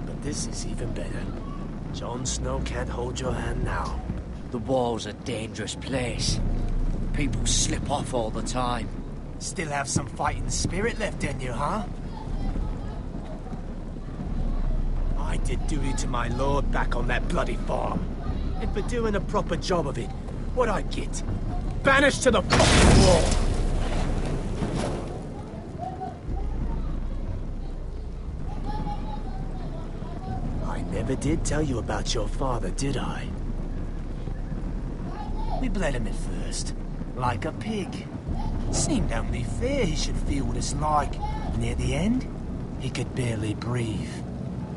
but this is even better. Jon Snow can't hold your hand now. The wall's a dangerous place. People slip off all the time. Still have some fighting spirit left in you, huh? I did duty to my lord back on that bloody farm. And for doing a proper job of it, what'd I get? Banished to the fucking wall! I Never did tell you about your father, did I? We bled him at first, like a pig. Seemed only fair he should feel what it's like. Near the end, he could barely breathe.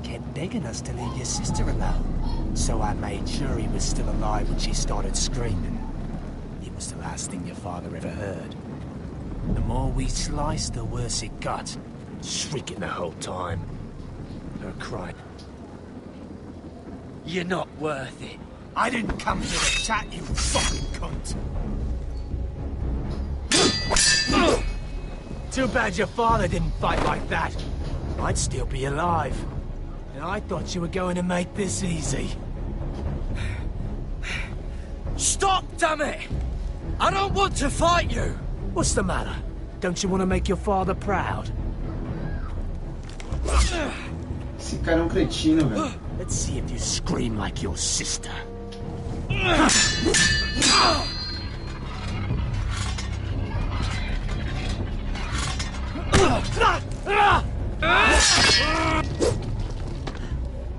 Kept begging us to leave your sister alone. So I made sure he was still alive when she started screaming. It was the last thing your father ever heard. The more we sliced, the worse it got. Shrieking the whole time. Her crying. You're not worth it. I didn't come to attack you, fucking cunt. Too bad your father didn't fight like that. I'd still be alive. And I thought you were going to make this easy. Stop, damn it! I don't want to fight you! What's the matter? Don't you want to make your father proud? Esse cara é um cretino, velho. Let's see if you scream like your sister.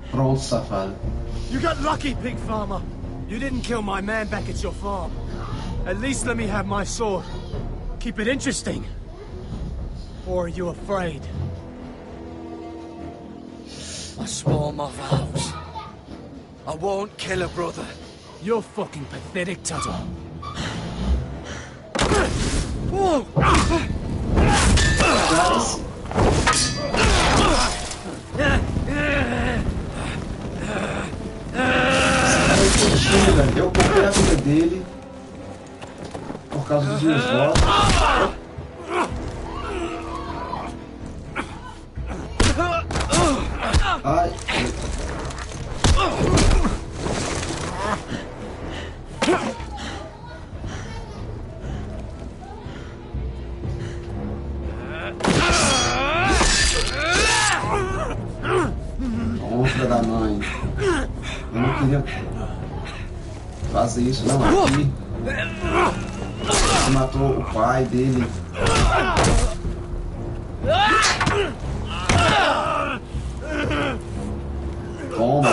Pronto, safado. You got lucky, pig farmer. You didn't kill my man back at your farm. At least let me have my sword. Keep it interesting. Or are you afraid? I swore my vows. I won't kill a brother. You're fucking pathetic, Tuttle. Whoa! Eu comprei a vida dele por causa dos meus votos. Ai. Filha da mãe. Eu não queria fazer isso não aqui. Ele matou o pai dele. Toma.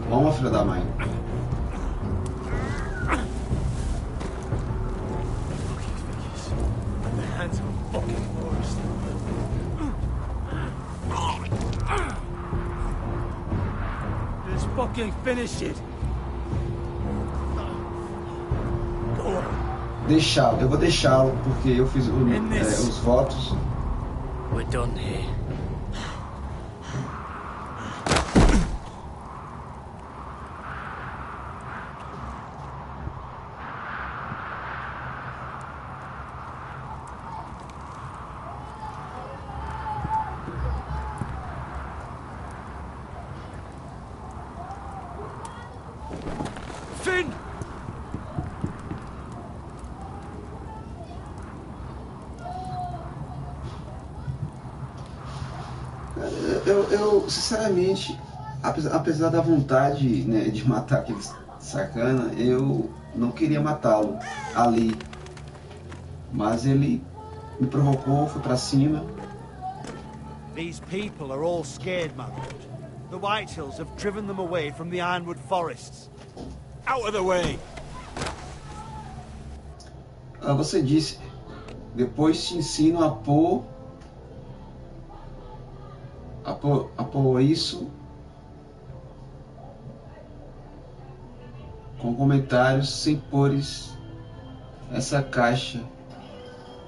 Toma, filha da mãe. Let's fucking finish it. Deixá-lo, eu vou deixá-lo porque eu fiz os votos. We're done here. Finn! Eu sinceramente, apesar da vontade, né, de matar aquele sacana, eu não queria matá-lo ali. Mas ele me provocou, foi pra cima. These people are all scared, my lord. The Whitehills have driven them away from the Ironwood forests. Out of the way! Você disse, depois te ensino a pôr isso com comentários sem pôres essa caixa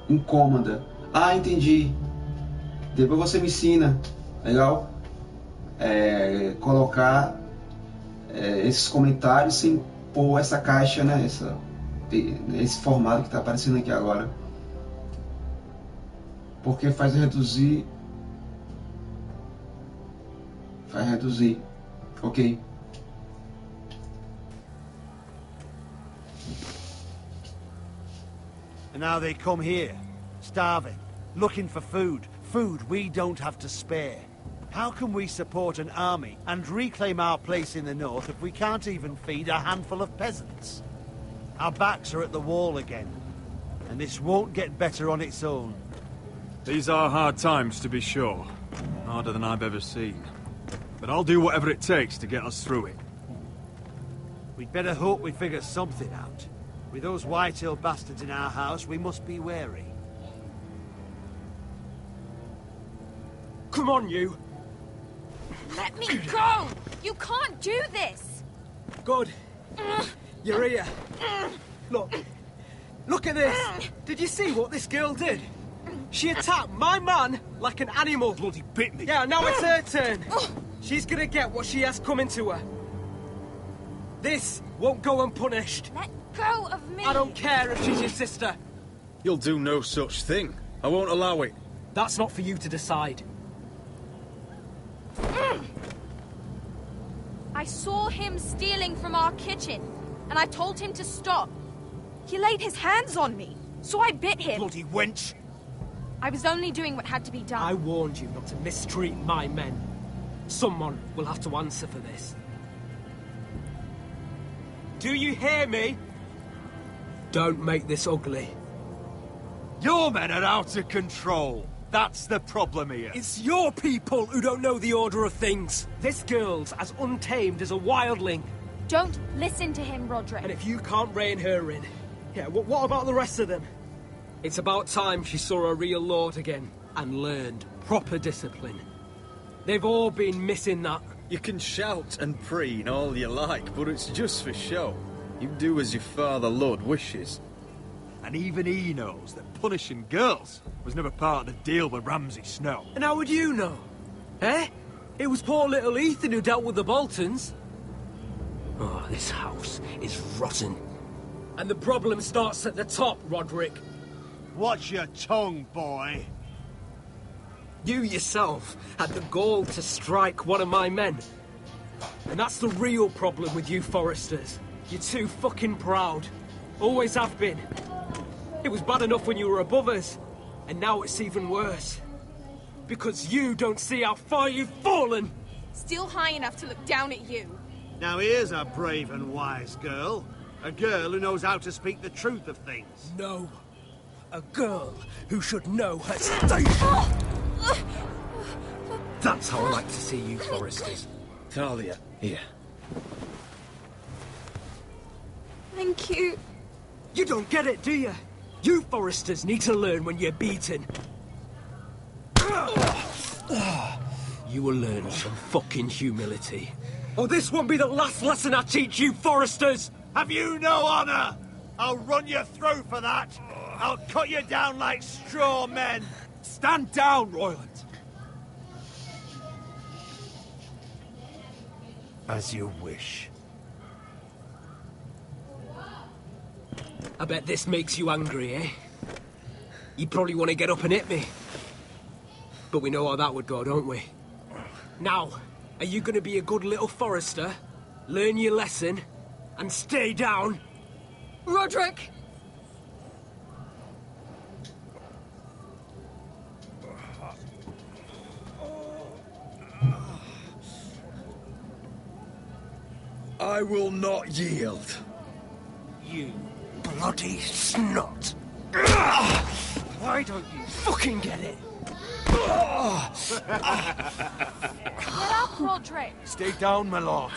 incômoda. Ah, entendi. Depois você me ensina, legal? Colocar esses comentários sem pôr essa caixa, né? Esse formato que está aparecendo aqui agora, porque faz reduzir. Ok. And now they come here, starving, looking for food. Food we don't have to spare. How can we support an army and reclaim our place in the north if we can't even feed a handful of peasants? Our backs are at the wall again, and this won't get better on its own. These are hard times, to be sure. Harder than I've ever seen. but I'll do whatever it takes to get us through it. We'd better hope we figure something out. With those Whitetail bastards in our house, we must be wary. Come on, you! Let me go! You can't do this! Good. You're here. Look. Look at this! Did you see what this girl did? She attacked my man like an animal. Bloody bit me. Yeah, now it's her turn. She's gonna get what she has coming to her. This won't go unpunished. Let go of me! I don't care if she's your sister. You'll do no such thing. I won't allow it. That's not for you to decide. I saw him stealing from our kitchen, and I told him to stop. He laid his hands on me, so I bit him. Bloody wench! I was only doing what had to be done. I warned you not to mistreat my men. Someone will have to answer for this. Do you hear me? Don't make this ugly. Your men are out of control. That's the problem here. It's your people who don't know the order of things. This girl's as untamed as a wildling. Don't listen to him, Roderick. And if you can't rein her in, yeah, what about the rest of them? It's about time she saw a real lord again and learned proper discipline. They've all been missing that. You can shout and preen all you like, but it's just for show. You do as your father Lord wishes. And even he knows that punishing girls was never part of the deal with Ramsay Snow. And how would you know? Eh? It was poor little Ethan who dealt with the Boltons. Oh, this house is rotten. And the problem starts at the top, Roderick. Watch your tongue, boy. You yourself had the gall to strike one of my men. And that's the real problem with you Forresters. You're too fucking proud. Always have been. It was bad enough when you were above us, and now it's even worse. Because you don't see how far you've fallen! Still high enough to look down at you. Now here's a brave and wise girl. A girl who knows how to speak the truth of things. No. A girl who should know her station! That's how I like to see you, Forresters. Talia, here. Thank you. You don't get it, do you? You Forresters need to learn when you're beaten. You will learn some fucking humility. Or this won't be the last lesson I teach you, Forresters! Have you no honor? I'll run your throat for that. I'll cut you down like straw men. Stand down, Royland. As you wish. I bet this makes you angry, eh? You probably want to get up and hit me. But we know how that would go, don't we? Now, are you going to be a good little Forrester, learn your lesson, and stay down? Roderick! I will not yield. You bloody snot! Why don't you fucking get it? Get up, Roderick! Stay down, my lord.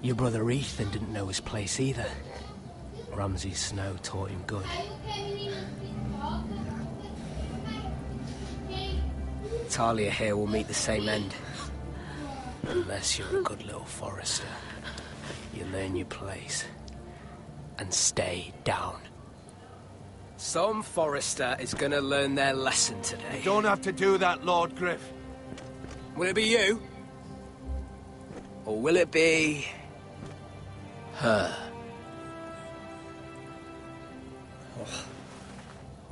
Your brother Ethan didn't know his place either. Ramsay Snow taught him good. Talia here will meet the same end. Unless you're a good little Forrester. You learn your place. And stay down. Some Forrester is gonna learn their lesson today. You don't have to do that, Lord Griff. Will it be you? Or will it be... her? Oh,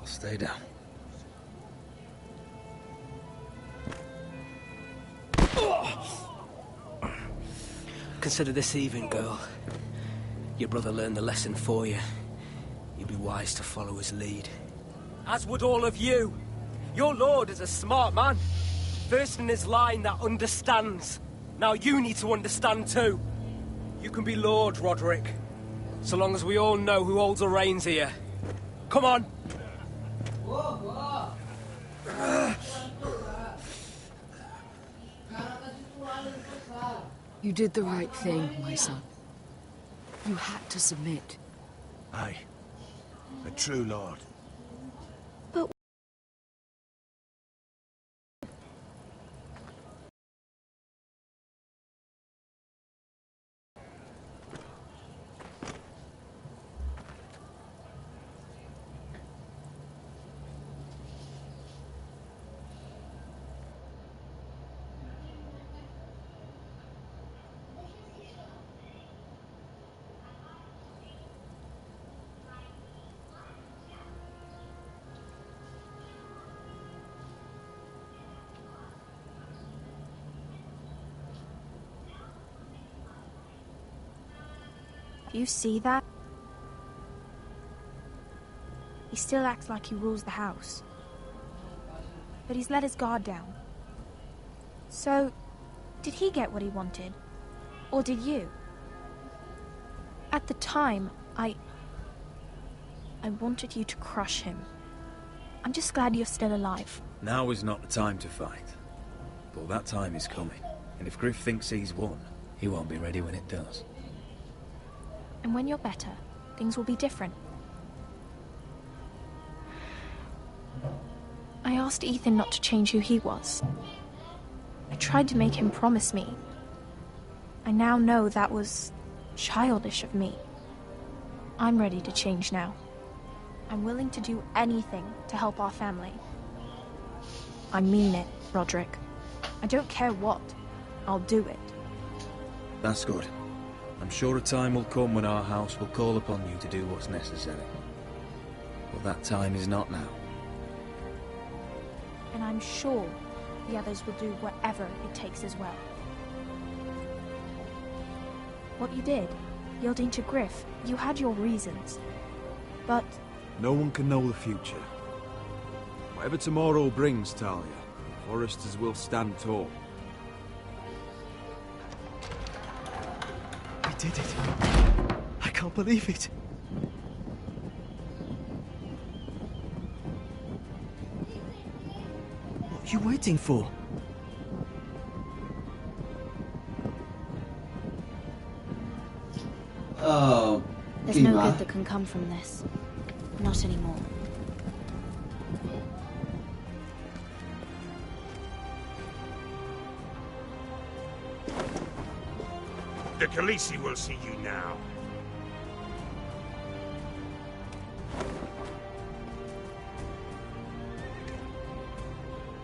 I'll stay down. Consider this even, girl. Your brother learned the lesson for you. You'd be wise to follow his lead. As would all of you. Your lord is a smart man. First in his line that understands. Now you need to understand too. You can be Lord, Roderick. So long as we all know who holds the reins here. Come on! You did the right thing, my son. You had to submit. Aye. A true lord. Do you see that? He still acts like he rules the house. But he's let his guard down. So, did he get what he wanted? Or did you? At the time, I wanted you to crush him. I'm just glad you're still alive. Now is not the time to fight. But that time is coming. And if Griff thinks he's won, he won't be ready when it does. And when you're better, things will be different. I asked Ethan not to change who he was. I tried to make him promise me. I now know that was childish of me. I'm ready to change now. I'm willing to do anything to help our family. I mean it, Roderick. I don't care what. I'll do it. That's good. I'm sure a time will come when our house will call upon you to do what's necessary. But that time is not now. And I'm sure the others will do whatever it takes as well. What you did, yielding to Griff, you had your reasons. But... no one can know the future. Whatever tomorrow brings, Talia, Foresters will stand tall. I did it. I can't believe it. What are you waiting for? Oh, there's no good that can come from this. Not anymore. The Khaleesi will see you now.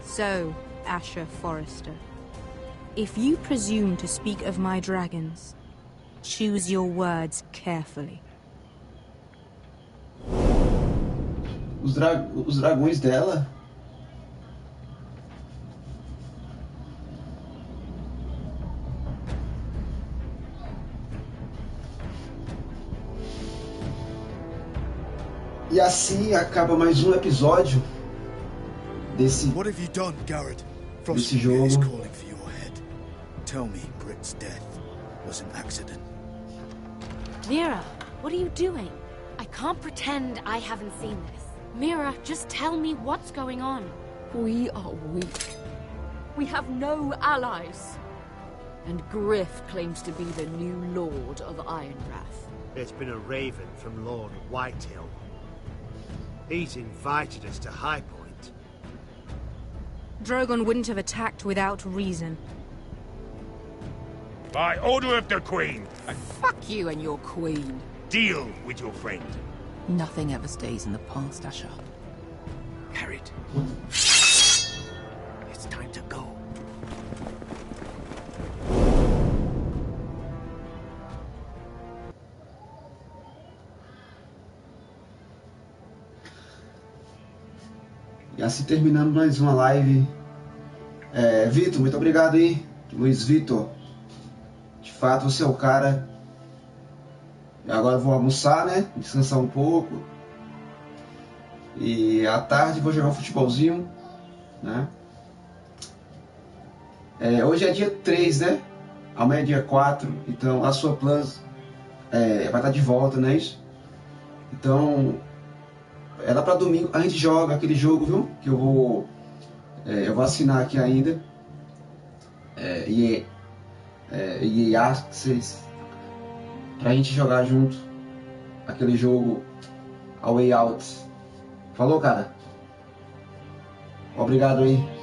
So, Asher Forrester, if you presume to speak of my dragons, choose your words carefully. Os dragões dela? E assim acaba mais um episódio desse What have you done, Garrett? desse jogo. Is calling for your head. Tell me Britt's death was an accident. Mira, what are you doing? I can't pretend I haven't seen this. Mira, just tell me what's going on. We are weak. We have no allies. And Griff claims to be the new Lord of Ironrath. It's been a raven from Lord Whitehill. He's invited us to High Point. Drogon wouldn't have attacked without reason. By order of the Queen. Fuck you and your queen. Deal with your friend. Nothing ever stays in the past, Asher. Garrett. It's time to go. E assim terminando mais uma live. Vitor, muito obrigado aí. Luiz Vitor. De fato, você é o cara. Agora eu vou almoçar, né? Descansar um pouco. E à tarde vou jogar um futebolzinho, né? Hoje é dia 3, né? Amanhã é dia 4. Então a sua Plus vai estar de volta, não é isso? Então... lá para domingo a gente joga aquele jogo, viu? Que eu vou assinar aqui ainda. E e Access pra gente jogar junto aquele jogo A Way Out. Falou, cara? Obrigado aí.